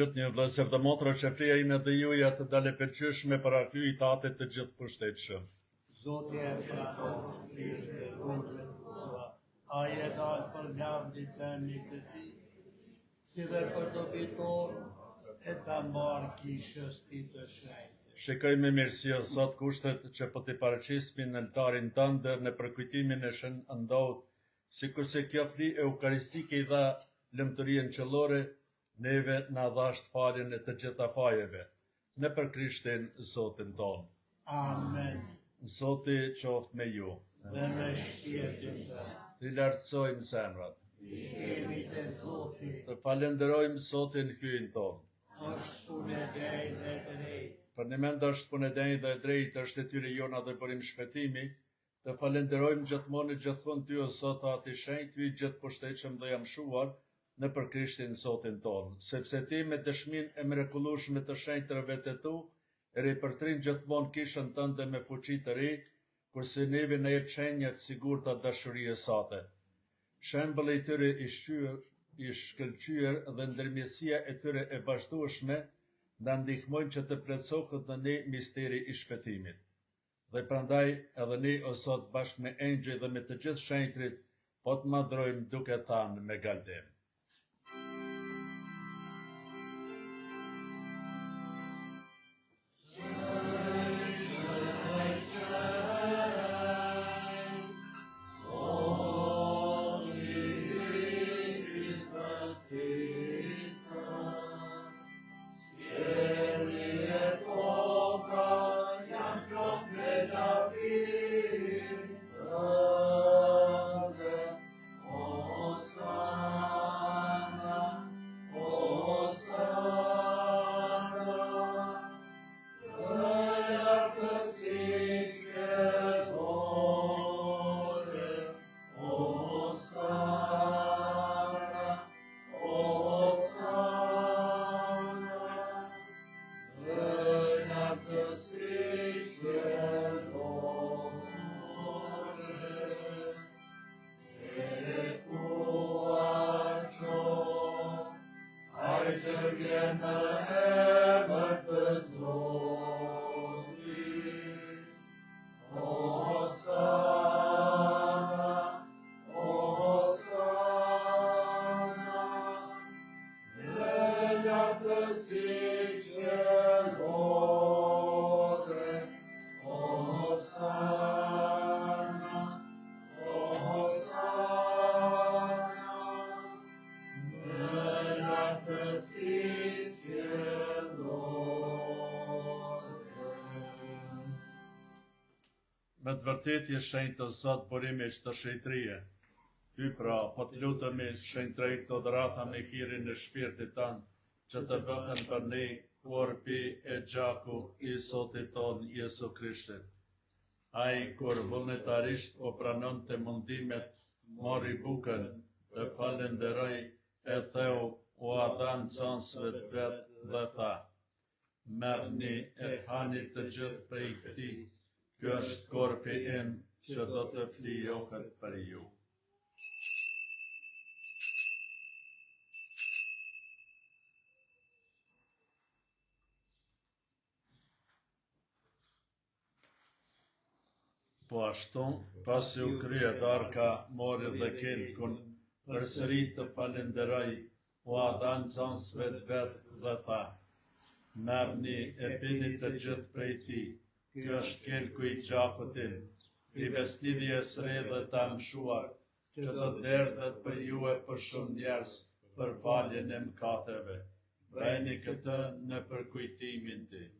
Lut një vëllezër dhe motra që fria ime dhe juja të dalë pëlqyeshme para ky i tatit të gjithë pushtetshëm. Zoti e pranon shpirtin e rrugëve tua, ai e dal për lavdin tënd të tij, si dhe për dobitor e ta marr kishës ti të shenjtë. Shikoj me mirësi o Zot kushtet që po t'i paraqismin në altarin tënd në përkujtimin e Shën Ndot, sikurse kjo fri eukaristike i dha lëmturinë qellore, neve na dhasht faljen e të gjitha fajeve, në për Krishtin Zotin ton. Amen. Zoti qoftë me ju. Dhe me shpirtin tënd. T'i lartësojmë zemrat. Jemi te Zoti, Të falenderojmë Zotin hyn ton. është punë e drejtë dhe e drejtë. Për një mend është punë e denjë dhe e drejtë, është detyrë jona dhe bërim shpëtimi. Të falenderojmë gjithmonë e gjithkund ty o Zot, ati shenjtë, ty i gjithë pushtetshëm dhe jamshuar, në për Krishtin Zotin ton, sepse ti me dëshminë e mrekullueshme të shenjtërave të tu, e ripërtrin gjithmonë kishën tënde me fuqi të ri, kurse neve në jep shenjat sigurta dashurisë sate. Shembulli i tyre i shkëlqyer dhe ndërmjetësia e tyre e vazhdueshme na ndihmojnë që të plotësohet në ne misteri i shpëtimit. Dhe prandaj edhe ne o Zot bashkë me engjëj dhe me të gjithë shenjtrit po të madhrojmë duke thanë me galdim. Me të vërtet je shenjtë o Zot burimi çdo shejtërie. Ty pra, po të lutemi shenjtrej këto dhurata me hirin e shpirtit tanë, që të bëhen për ne korpi e gjaku i Zotit ton Jesu Krishtit. Ai kur vullnetarisht po pranon të mundimet, mori bukën, dhe falenderoj e theu u adhan cansëve të vetë dhe tha. merrni e hani të gjithë prej këtij. Ky është korpi im që do të flijohet për ju. Po ashtu, pasi u krye darka, mori dhe kelkun, përsëri të falenderoi, u adhan nxënësve të vet dhe tha: merrni e pini të gjithë prej tij. Ky është kelku i gjakut tim, i beslidhjes së re dhe të mshuar, që do derdhet për ju e për shumë njerëz për faljen e mëkateve. Bëjeni këtë në përkujtimin tim.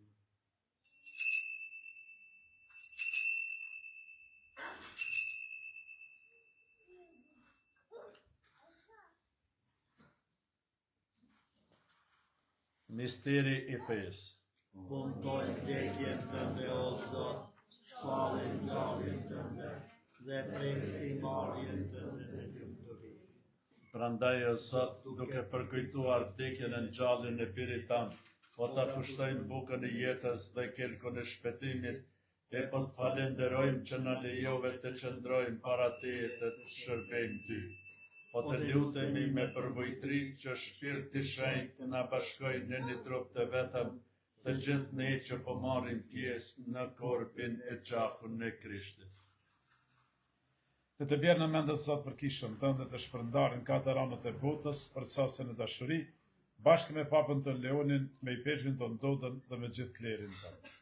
Misteri i fesë. Puntojmë vdekjen tënde, o Zot, shpallim ngjalljen tënde, dhe presim marrjen tënde në lumturi. Prandaj o Zot, duke përkujtuar vdekjen e ngjalljen e birit tan, po ta kushtojmë bukën e jetës dhe kelkun e shpëtimit, e po të falenderojmë që na lejove të qëndrojmë para teje të shërbejmë ty. Po të lutemi me përvojtri që shpirti shenjtë na bashkojë në një trup të vetëm, të gjithë ne që po marrim pjesë në korpin e gjakun në Krishtit. Dhe të bjerë në mendës Zot për kishën tënde të shpërndarën katër anët e botës për sasën e dashuri, bashkë me papën të Leonin, me i peshvin të Ndodën dhe me gjithë klerin tënë.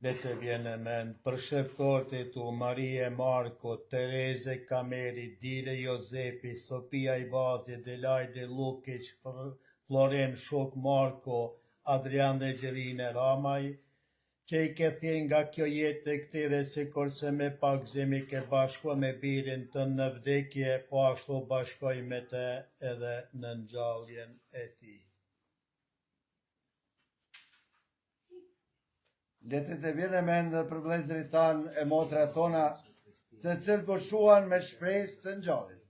Dhe të vjen në mend për shërtorët e tu, Marie Marko, Tereze Kameri, Dile Jozefi, Sofia Ivazje, Delajde Lukic, Floren Shok Marko, Adrian dhe Gjerine Ramaj, që i këthjen nga kjo jetë të këti dhe si kurse me pak zemi ke bashkua me birin të në vdekje, po ashtu bashkoj me te edhe në ngjalljen e ti. Letë të vjen në mend për vëllezërit tanë e motra tona, të cilë po shuan me shpresë të ngjalljes.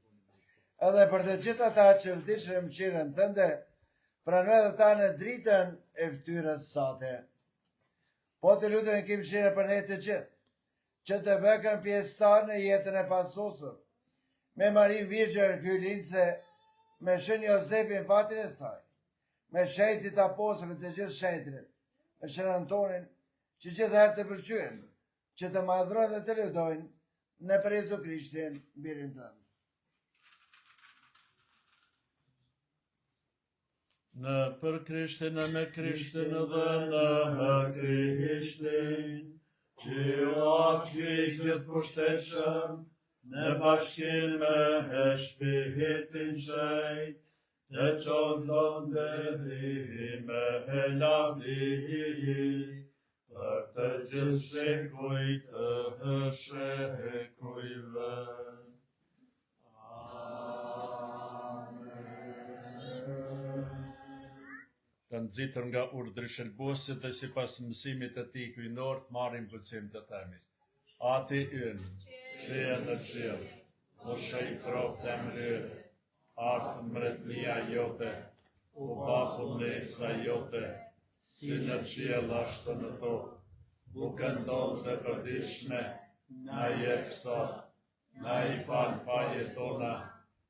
Edhe për të gjithë ata që vdishën mëshirën tënde, pranoj dhe ta në dritën e ftyrës sate. Po të lutem kim mëshirë për ne të gjithë, që të bëkën pjesëtar në jetën e pasosur, me Marin Virgjën Kylince, me Shën Jozefin fatin e saj, me shejtit apostëve të gjithë shejtrin, me Shën Antonin, që gjithëherë të pëlqyen, që të madhrojnë dhe të lutojnë në për Jezu Krishtin, birin tënë. Në për Krishtin e me Krishtin dhe në Krishtin, që o atë gjithë pushtetshëm, në bashkin me shpirtin shejt, të qonë deri me lavdi, për të gjithë shekuj të shekujve. Të nxitër nga urdhri shëlbuesit dhe sipas mësimit të tij hyjnor të marrim guxim të themi: Ati ynë, që je në qiell, o shej troft e mryrë, ardë mretnia jote, u baku nesa jote, si në qiell ashtu në tokë, bukën tonë të përditshme, na jep sot, na i fal fajet tona,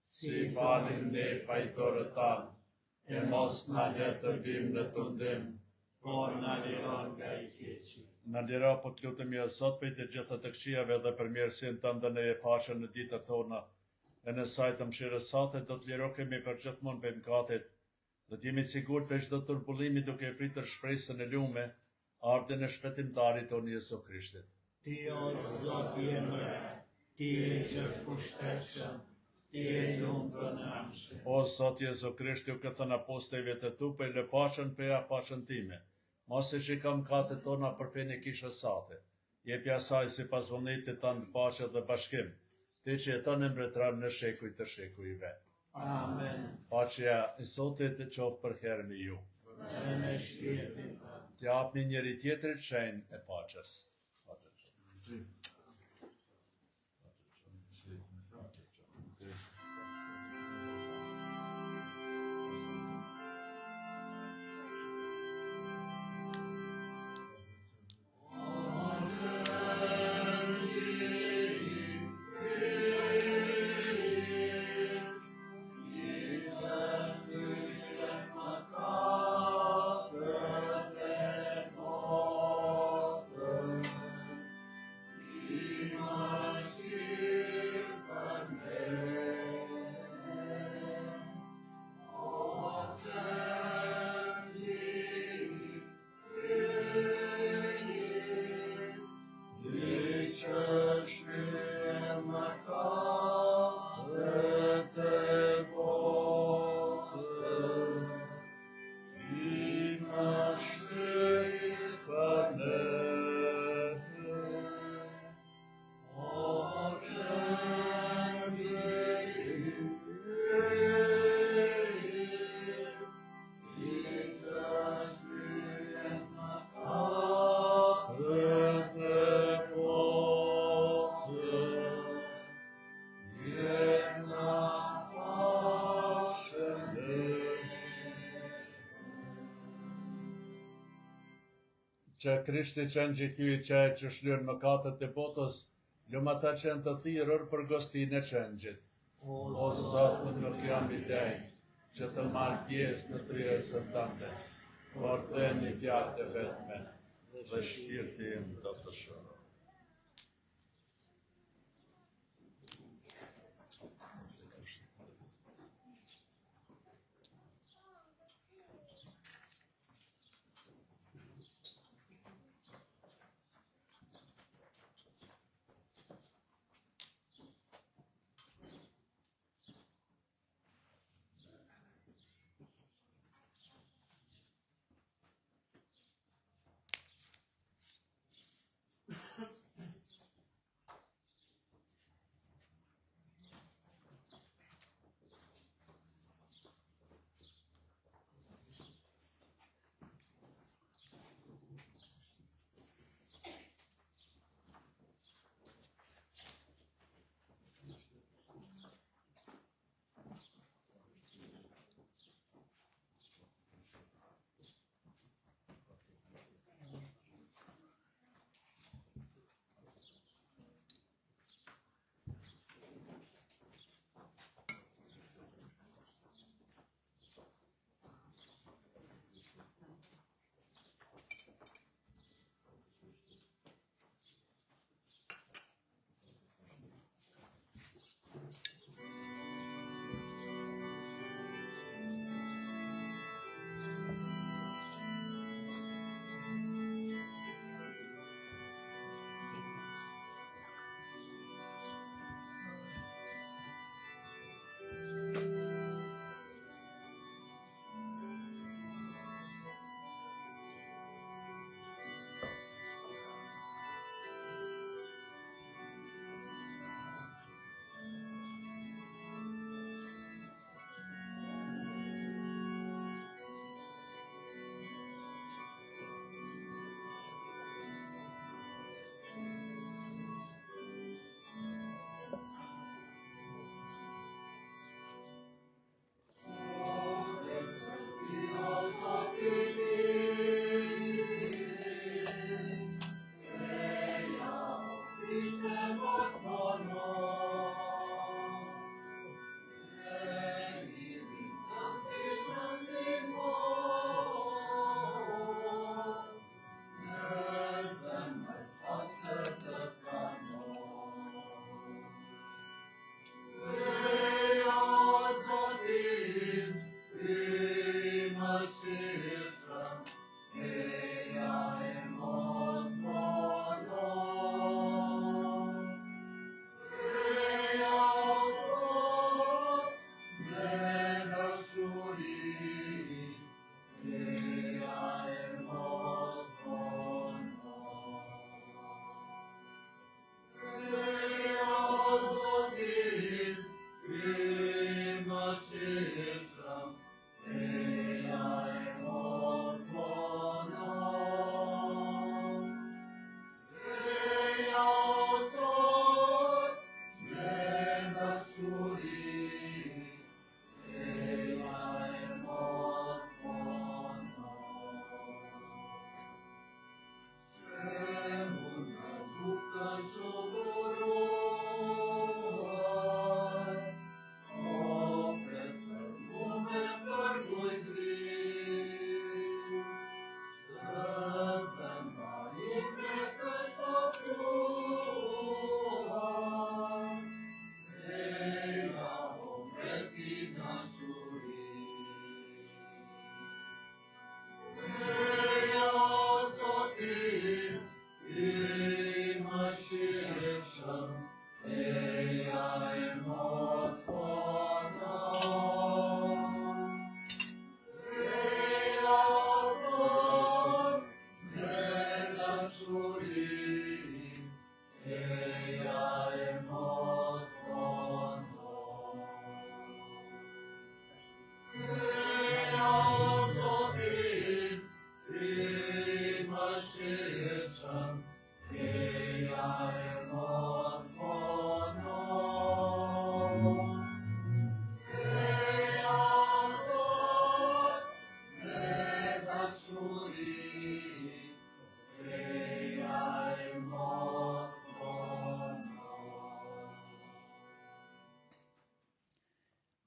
si falim ne fajtorët tanë, e mos na le të bim në tundim, por na liron nga i keqi. Na liro po të lutemi o Zot për të gjitha të këqijave dhe për mirësinë tënde në e paqen në ditët tona, e në saj të mëshirës sate do të liro kemi për gjithmonë për mëkatet, dhe të jemi sigurt për çdo turbullimi duke pritër shpresën e lume, ardhen e shpëtimtarit tonë Jezu Krishtit. Ti o Zot je mre, ti je gjithë pushtetshëm, ti je lumturnamshëm. O Zot Jezu Krishti, u këtën apostujve të tu, për lë paqen për ja paqen time, mos e shikam mëkatet tona për fene kishës sate, jepja saj si pas vullnetit tanë paqe dhe bashkim, ti që jeton e mbretëran në shekuj të shekujve. Amen. Paqja e Zotit të qoftë për herën e ju. Dhe me shpirtin tënd. T'japni njëri tjetrit shenjë e paqes. që Krishti qenë gjikyi që shlyen mëkatet e botës, lëm ata që janë të thirrur për gostinë e qengjit. O Zot, nuk jam i denj që të marr pjesë në krijesën tënde, por theni fjalët e vetme dhe shpirti im do të shërojë.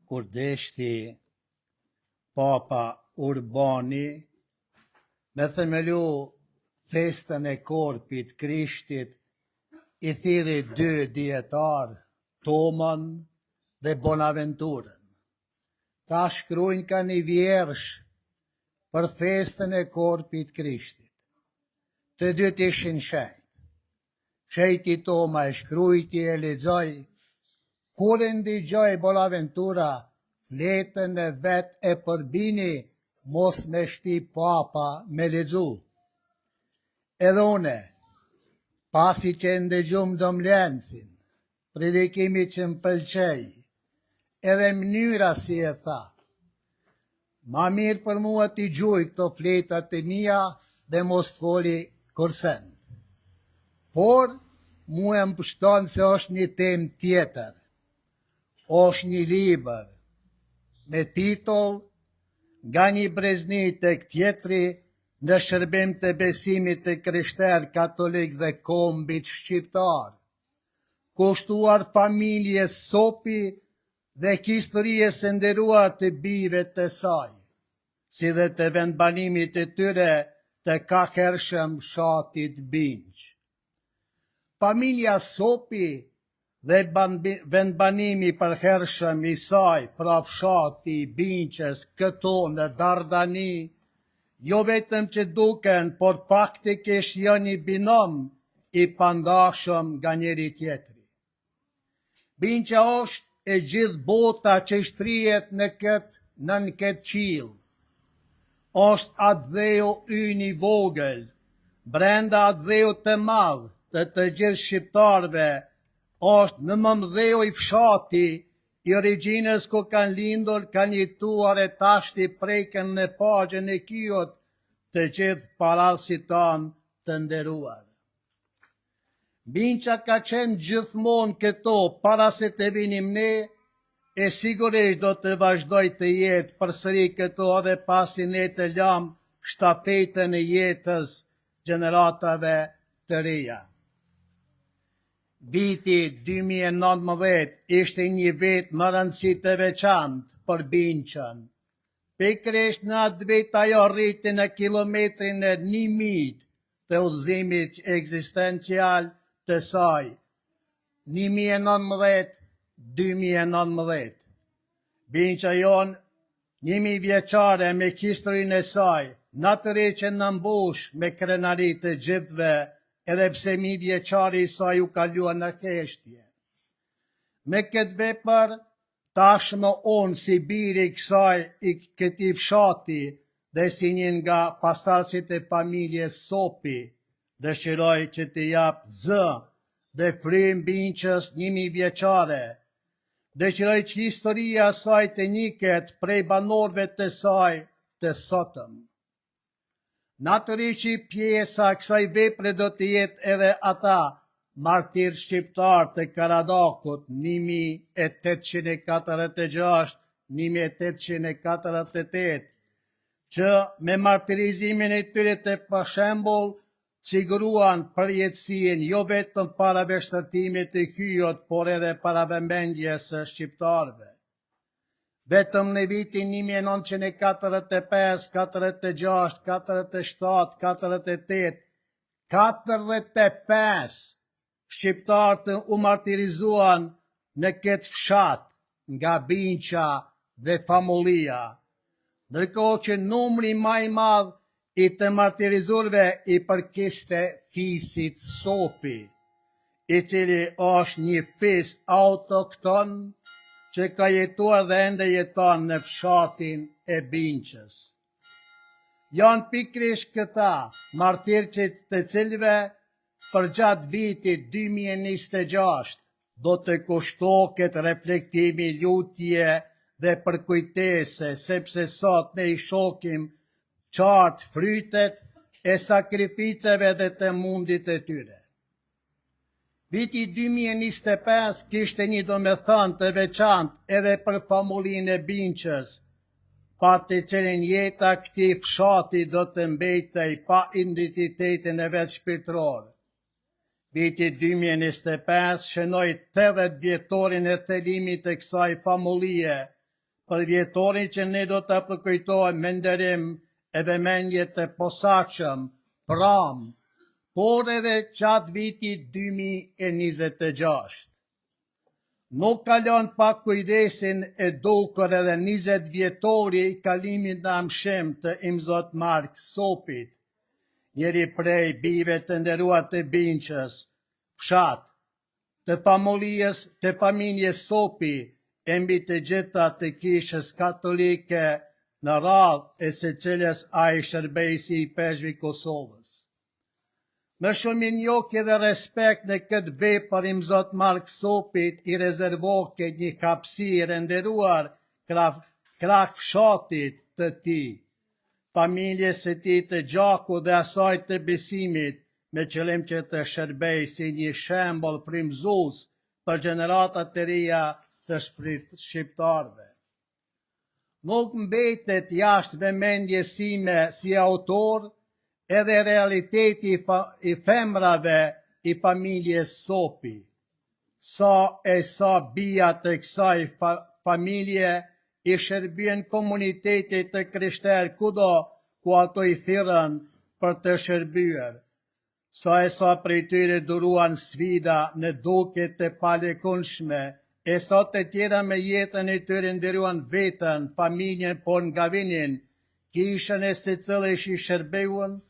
kur deshti Papa Urbani me themelu festën e korpit Krishtit, I thiri 2 dietar, Tomën dhe Bonaventurën. Ta shkrujnë ka një vjersh për festën e korpit Krishtit. Të dyt ishin shenjt. Shejti Toma e shkrujti e lexoj, kur e ndigjoj Bonaventura, fletën e vet e përbini, mos me shti Papa me lexu. Edhe une, pasi që ndëgjum domlencin, predikimi që më pëlqej, edhe mënyra si e tha, ma mirë për mua t'i gjuj këto fletat e mia dhe mos t'foli kursen. Por, mua më pështon se është një temë tjetër, është një libër me titull Nga një brezni tek tjetri në shërbim të besimit të krishter katolik dhe kombit shqiptar, kushtuar familjes Sopi dhe historisë së nderuar të bijve të saj, si dhe të vendbanimit të tyre të kahershëm fshatit Binq. Familja Sopi dhe vendbanimi përhershëm I saj pra fshati I Binqës këto në Dardani, jo vetëm që duken, por faktikisht janë një binom I pandashëm nga njëri tjetri. Binqa është e gjithë bota që shtrihet në këtë qiell. Është atë dheu ynë I vogël, brenda atë dheu të madh të gjithë shqiptarëve, është në mëmdheu I fshati I origjinës ku kanë lindur, kanë jetuar e tashti preken në pagjën e kijot të gjithë pararësit tanë të nderuar. Binqa ka qenë gjithmonë këto para se të vinim ne, e sigurisht do të vazhdoj të jetë përsëri këto edhe pasi ne të lam shtafetën e jetës gjeneratave të reja. Viti 2019 ishte një vit më rëndësi të veçantë për Binqën. Pikërisht në atë vit ajo rriti në kilometrin e 1000 të udhëzimit ekzistencial të saj, 2019-2019. Binqa jonë 1000 vjeçare me historinë e saj, natyrisht që në mbush me krenari të gjithve, edhe pse 1000 vjeçari I saj u kalua në keshtje. Me këtë vepër, tashmë unë si biri kësaj I këtij fshati dhe si një nga pasardhësit e familjes Sopi, dëshiroj që të jap zë dhe frym Binqës 1000 vjeçare. Dëshiroj që historia e saj të njihet prej banorëve të saj të sotëm. Natyrisht që pjesa e kësaj vepre do të jetë edhe ata martir shqiptar të Karadakut 1846-1848, që me martirizimin e tyre të përshembull siguruan përjetësien jo vetëm para vështërtimit të hyjot, por edhe para vëmendjes së shqiptarëve. Vetëm në vitin 1945, 46, 47, 48, 45 shqiptarë u martirizuan në këtë fshat nga Binqa dhe famullia, ndërkohë që numri më I madh I të martirizurve I përkiste fisit Sopi, I cili është një fis autokton që ka jetuar dhe ende jeton në fshatin e Binqës. Janë pikrisht këta martirësit të cilëve përgjatë vitit 2026 do të kushtohet reflektimi, lutje dhe përkujtese, sepse sot ne I shohim qartë frytet e sakrificeve dhe të mundit e tyre. Viti 2025 kishte një domethënë të veçantë edhe për famullinë e Binqës, pa të cilin jeta këtij fshati do të mbetej pa identitetin e vet shpirtëror. Viti 2025 shënoi 80 vjetorin e thelimit të kësaj famullie për vjetorin që ne do të përkujtojmë me nderim e vëmendje të posaçëm, pram, por edhe qatë vitit 2026. Nuk kalon pa kujdesin e dukur edhe 20 vjetori i kalimit në amshim të imzot Mark Sopit, njeri prej bive të nderuar të Binqës, fshat, të familjes Sopi, e mbi të gjitha të kishës katolike në radhë e se cilës a i shërbejsi i peshvi Kosovës. Më shumë njohje dhe respekt në këtë vepër imzot Mark Sopit i rezervoke një hapësirë nderuar krah fshatit të tij, familjes së tij të gjaku dhe asaj të besimit, me qëllim që të shërbej si një shembull frymëzues për gjeneratat të reja të shqiptarëve. Nuk mbetet jashtë vëmendjes sime si autor edhe realiteti i femrave i familjes Sopi. Sa bija të kësaj familje i shërbyen komunitetit të krishterë kudo ku ato i thirrën për të shërbyer. Sa prej tyre duruan sfida në duke të palekundshme, e sa të tjera me jetën e tyre nderuan vetën, familjen, por nga vinin, kishën e se cilësh i shërbeun,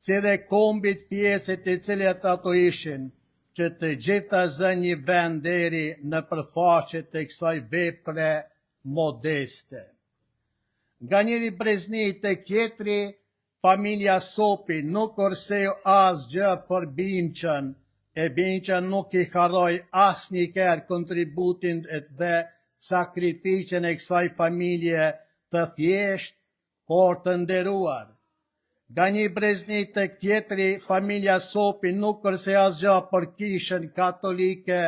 si dhe kombit pjesët e cilat ato ishin, që të gjitha zën një vend deri në përfaqet të kësaj vepre modeste. Nga njëri brezni të tjetri, familja Sopi nuk orseu asgjë për Binqën, e Binqën nuk i harroi asnjëherë kontributin dhe sakrificën e kësaj familje të thjesht, por të nderuar. Nga një brezni të tjetri, familja Sopi nuk orseu asgjë për kishën katolike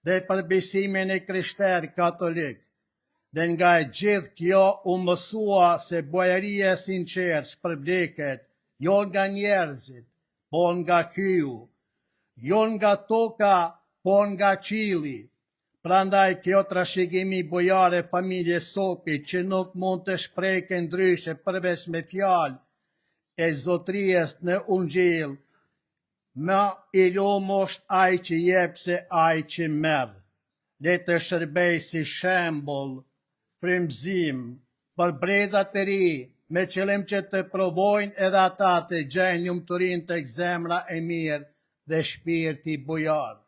dhe për besimin e krishterë katolik. Dhe nga e gjithë kjo u mësua se bujaria e sinqertë shpërbleket jo nga njerëzit, po nga Hyu, jo nga toka, po nga qielli. Prandaj kjo trashëgimi bujare familjes Sopi që nuk mund të shprehen ndryshe përveç me fjalë e zotëries në Ungjil, më i lumë është ai që jep se ai që merr. Le të shërbej si shembull, frymëzim për brezat e ri, me qëllim që të provojnë edhe ata të gjejnë lumturinë tek zemra e mirë dhe shpirti bujar.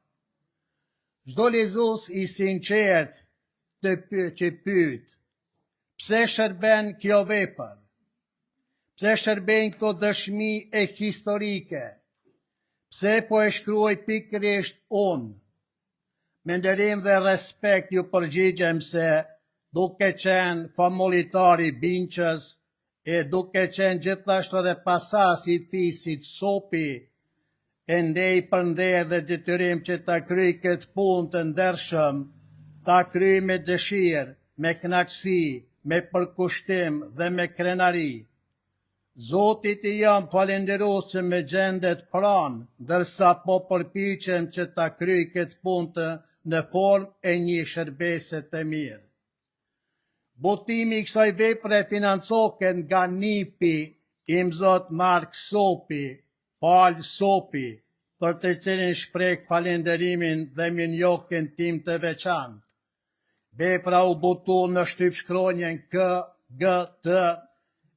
Çdo lexues i sinqert që pyet, pse shërben kjo vepër? Pse shërben këto dëshmi e historike? Pse po e shkruaj pikërisht unë? Me nderim dhe respekt ju përgjigjem se duke qenë famullitar i Binqës e duke qenë gjithashtu edhe pasas i fisit Sopi, e ndej për nder dhe detyrim që ta kryj këtë punë të ndershëm, ta kryj me dëshirë, me kënaqësi, me përkushtim dhe me krenari. Zotit i jam falenderues që me gjendet pranë, ndërsa po përpiqem që ta kryj këtë punë në formë e një shërbese të mirë. Botimi i kësaj vepre financohet nga nipi imzot Mark Sopi, Pal Sopi, për të cilin shpreh falenderimin dhe minjohjen tim të veçantë. Vepra u botu në shtypshkronjën KGT,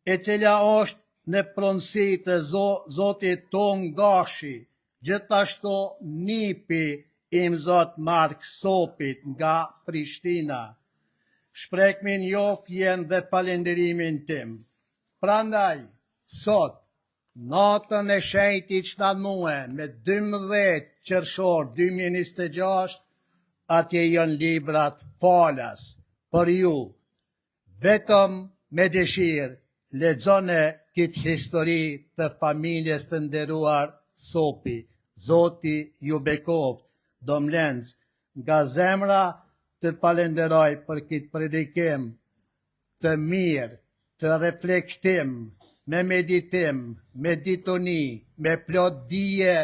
e cila është në pronësi të zotit Ton Gashi, gjithashtu nipi imzot Mark Sopit nga Prishtina. Shpreh minjohjen dhe falenderimin tim. Prandaj, sot, natën e shenjtit shtatëmuaj me 12 qershor 2026, atje janë librat falas për ju. Vetëm me dëshirë lexone këtë histori të familjes të nderuar Sopi. Zoti ju bekoft, domlenz, nga zemra të falenderoj për këtë predikim të mirë, të reflektim, me meditim, me ditoni, me plot dije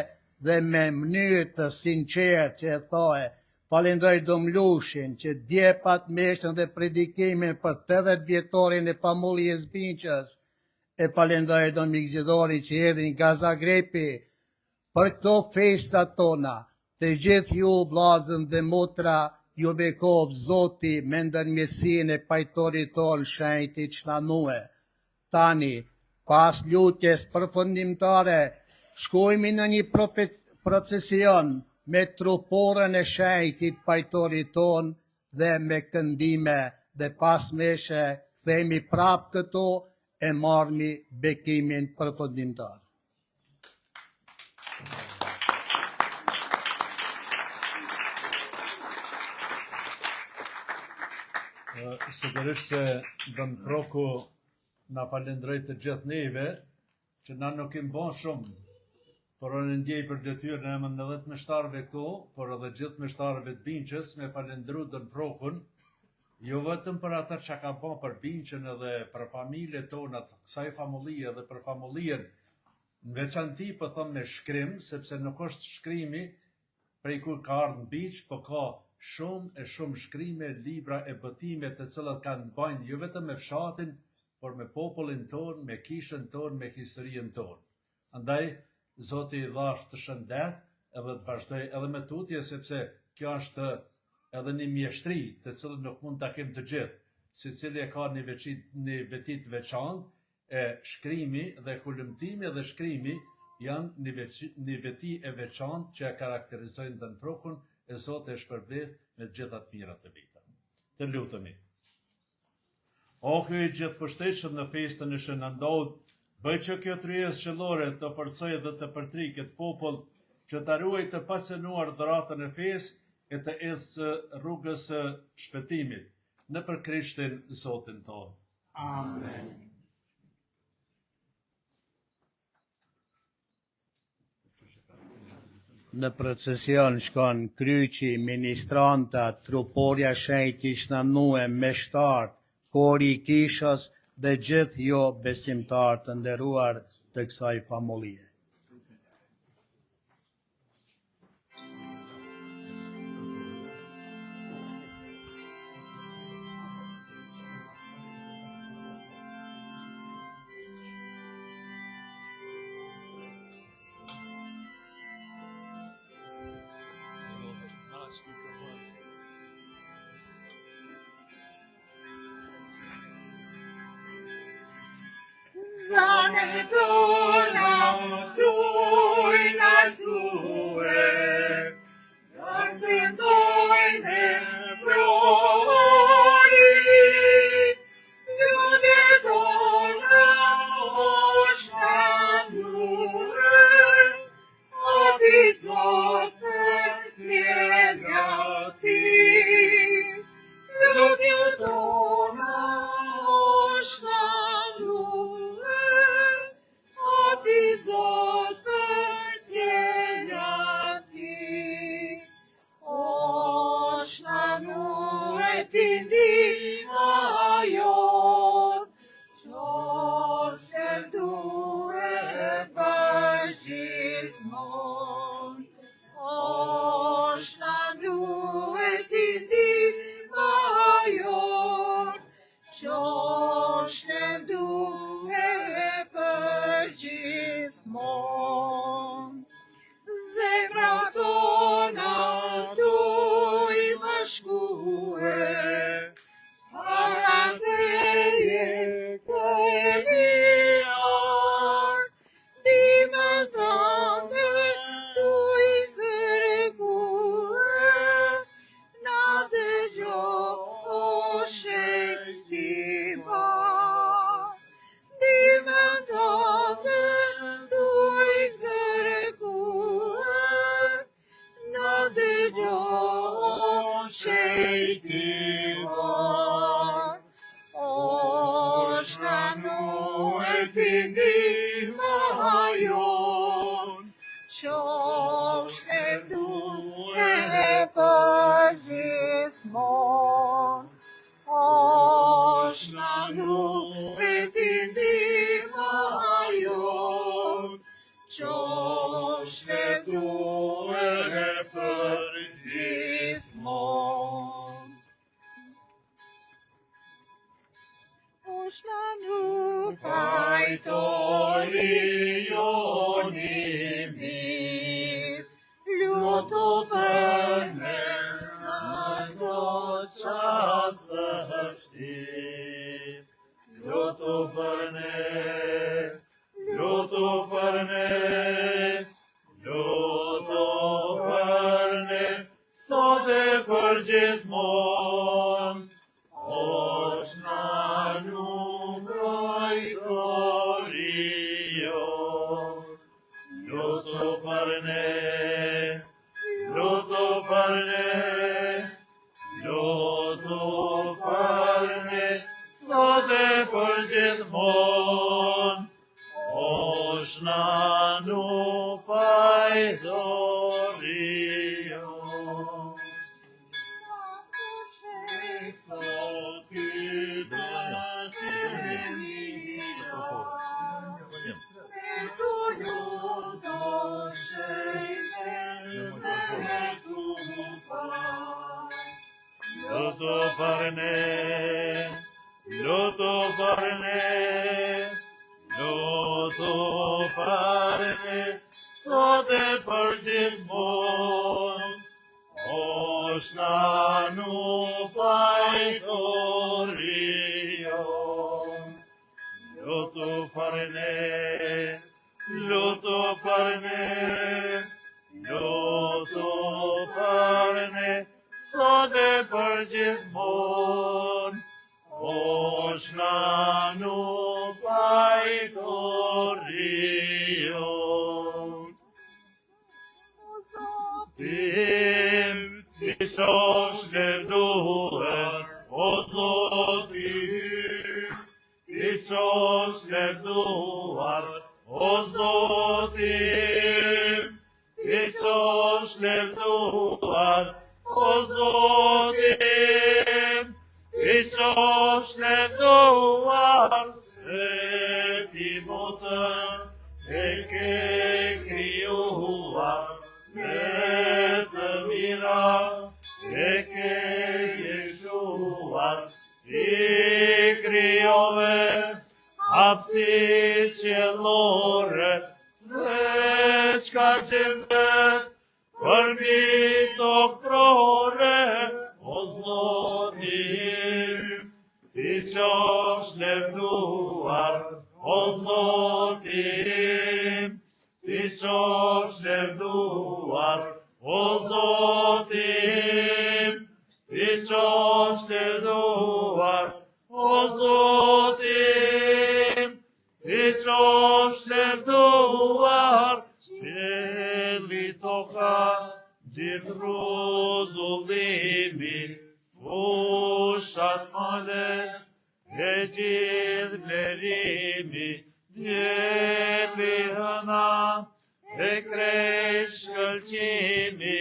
dhe me mënyrë të sinqertë që e thoe, Falenderoj Domlushin që djepat meshën dhe predikimin për 80 vjetorin e familjes Binqës. E falenderoj Domik Zjedhori që erdhin nga Zagrepi për këto festat tona. Të gjithë ju vllazën dhe motra, ju bekov Zoti me ndërmjetësinë e pajtorit ton shenjti çlanue. Tani, pas lutjes përfundimtare, shkojmë në një procesion me truporën e shenjtit pajtorit ton dhe me këndime dhe pas meshe themi prap këto e marrmi bekimin përfundimtar. Sigurisht se Don Proku na falenderoj të gjithë neve që na nuk im bon shumë, por unë ndjej për detyrë në emër në 10 meshtarëve këtu, por edhe gjithë meshtarëve të Binqës me falendru Don Prokun, jo vetëm për atë që ka bon për Binqën edhe për familjet tona të kësaj familje dhe për familjen në veçanti po them me shkrim, sepse nuk është shkrimi prej kur ka ardhur në Binqë, po ka shumë shkrime, libra e botime të cilat kanë bajnë jo vetëm me fshatin, por me popullin ton, me kishën ton, me historinë ton. Andaj, Zoti i dhash të shëndet edhe të vazhdoj edhe me tutje, sepse kjo është edhe një mjeshtri të cilën nuk mund ta kem të gjithë, secili e ka një veti të veçantë, e shkrimi dhe hulumtimi dhe shkrimi janë një veti e veçantë që e karakterizojnë Don Prokun, e Zoti e shpërblet me gjitha të mirat e vita. Të lutemi. O hyj gjithë përshtetshëm në festën e shënandot, bëj që kjo tryezë qellore të forcoj dhe të përtri këtë popull, që të ruaj të pacenuar dhuratën e fesë e të ecë rrugës së shpëtimit, në për Krishtin Zotin tonë. Amen. Në procesion shkon kryqi, ministranta, truporja shenjti shnanue, meshtar, kori i kishës dhe gjithë jo besimtar të nderuar të kësaj familje. Zane tona, dojna tue, Jaktim dojne brori, Ljude tona oštanure, A ti Zot përcjelja ti. Ljude tona oštanure, ti Zot përcjelja ti. O shnanu e ti ndihma jon, qofshe due për gjithmon. O shnanu e ti ndihma jon, qofshe due për gjithmon. Zemra tona tu i bashkue, para teje këriar, dimën tënde tu i kërkue, na dëgjo o shekti bar. Dimën tënde tu i kërkue, na dëgjo o shekti bar. O shnanu e ti ndihma jon, qofshe due për gjithmon. O shnanu e ti ndihma jon, qofshe due për gjithmon. drejtorioni mirë, lutu për ne në Zot qasë vështirë. Lutu për ne, lutu për ne, lutu për ne, sot e për gjithmonë, është na numrojtorio. Lutu për ne, lutu për ne, lutu për ne, sot e për gjithmonë, është na numrojtorio. Sot lutu për ne, lutu për ne, lutu për ne, sot e për gjithmonë, është na numrojtorio. Lutu për ne, lutu për ne, lutu për ne, sot e për gjithmonë, është na numrojtorio. Tim, ti qosh levduar, o Zotim, ti qosh levduar, o Zotim, ti qosh levduar, o Zotim, ti qosh levduar, se ti botën e ke krijuar, me të mira e ke jeshuar, ti krijove hapësit qellore, dhe çka që vet përmbi tokë prore, o Zotim, ti qosh levduar, o Zotim, ti qosh levduar, o Zotim, ti qosh levduar, o Zotim, ti qosh levduar, qeli toka, gjithë rrezullimi, fushat malet, e gjithë vlerimi, djeli hëna, e krejt shkëlqimi,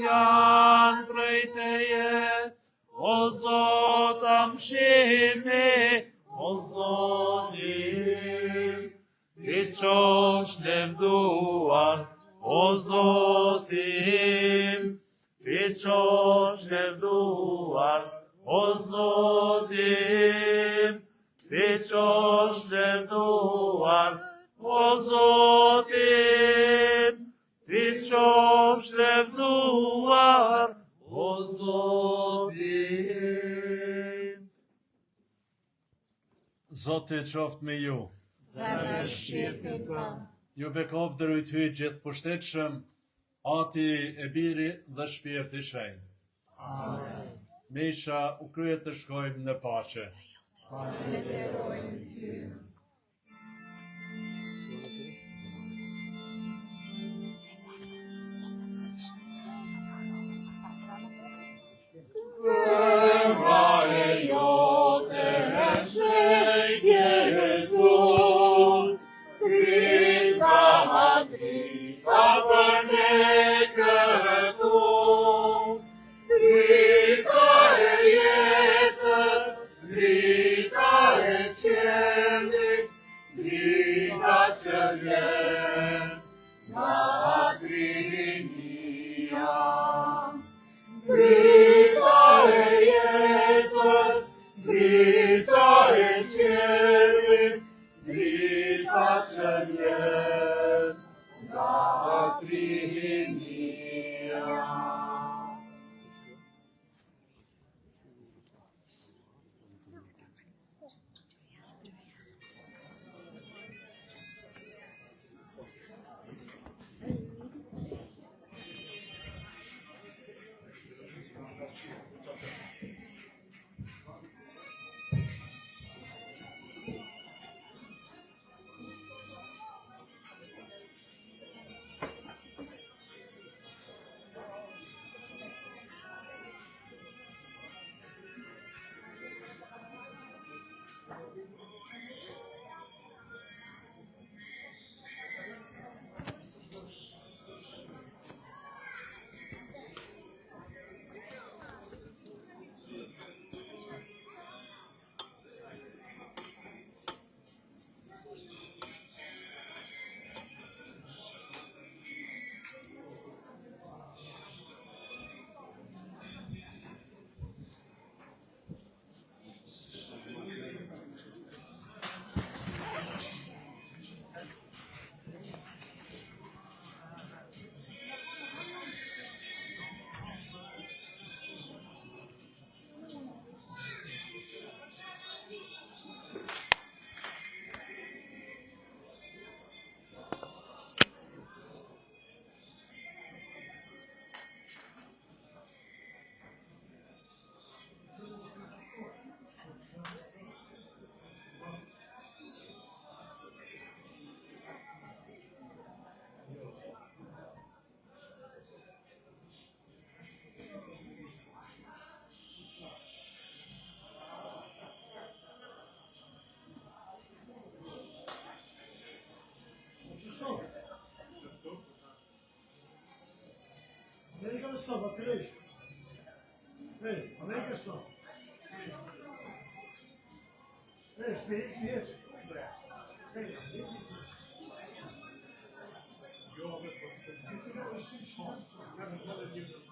janë prej teje, o Zot amshimi, o Zotim, ti qosh levduar, o Zotim, ti qosh levduar, o Zotim, ti qosh levduar, o Zotim, ti qosh levduar, o Zotim. Zoti qoftë me ju. Dhe me shpirtin tënd. Ju bekovdërujt hyj gjithë pushtetshëm, Ati e Biri dhe Shpirti i Shenjtë. Amen. Misha u krye të shkojmë në paqe. Falenderojmë ty. Zemra e jote është Jezus, drita për ne këtu, drita e jetës, drita e qelit. Stop, finish. Hey, make a stop. Hey, speech. Hey, you're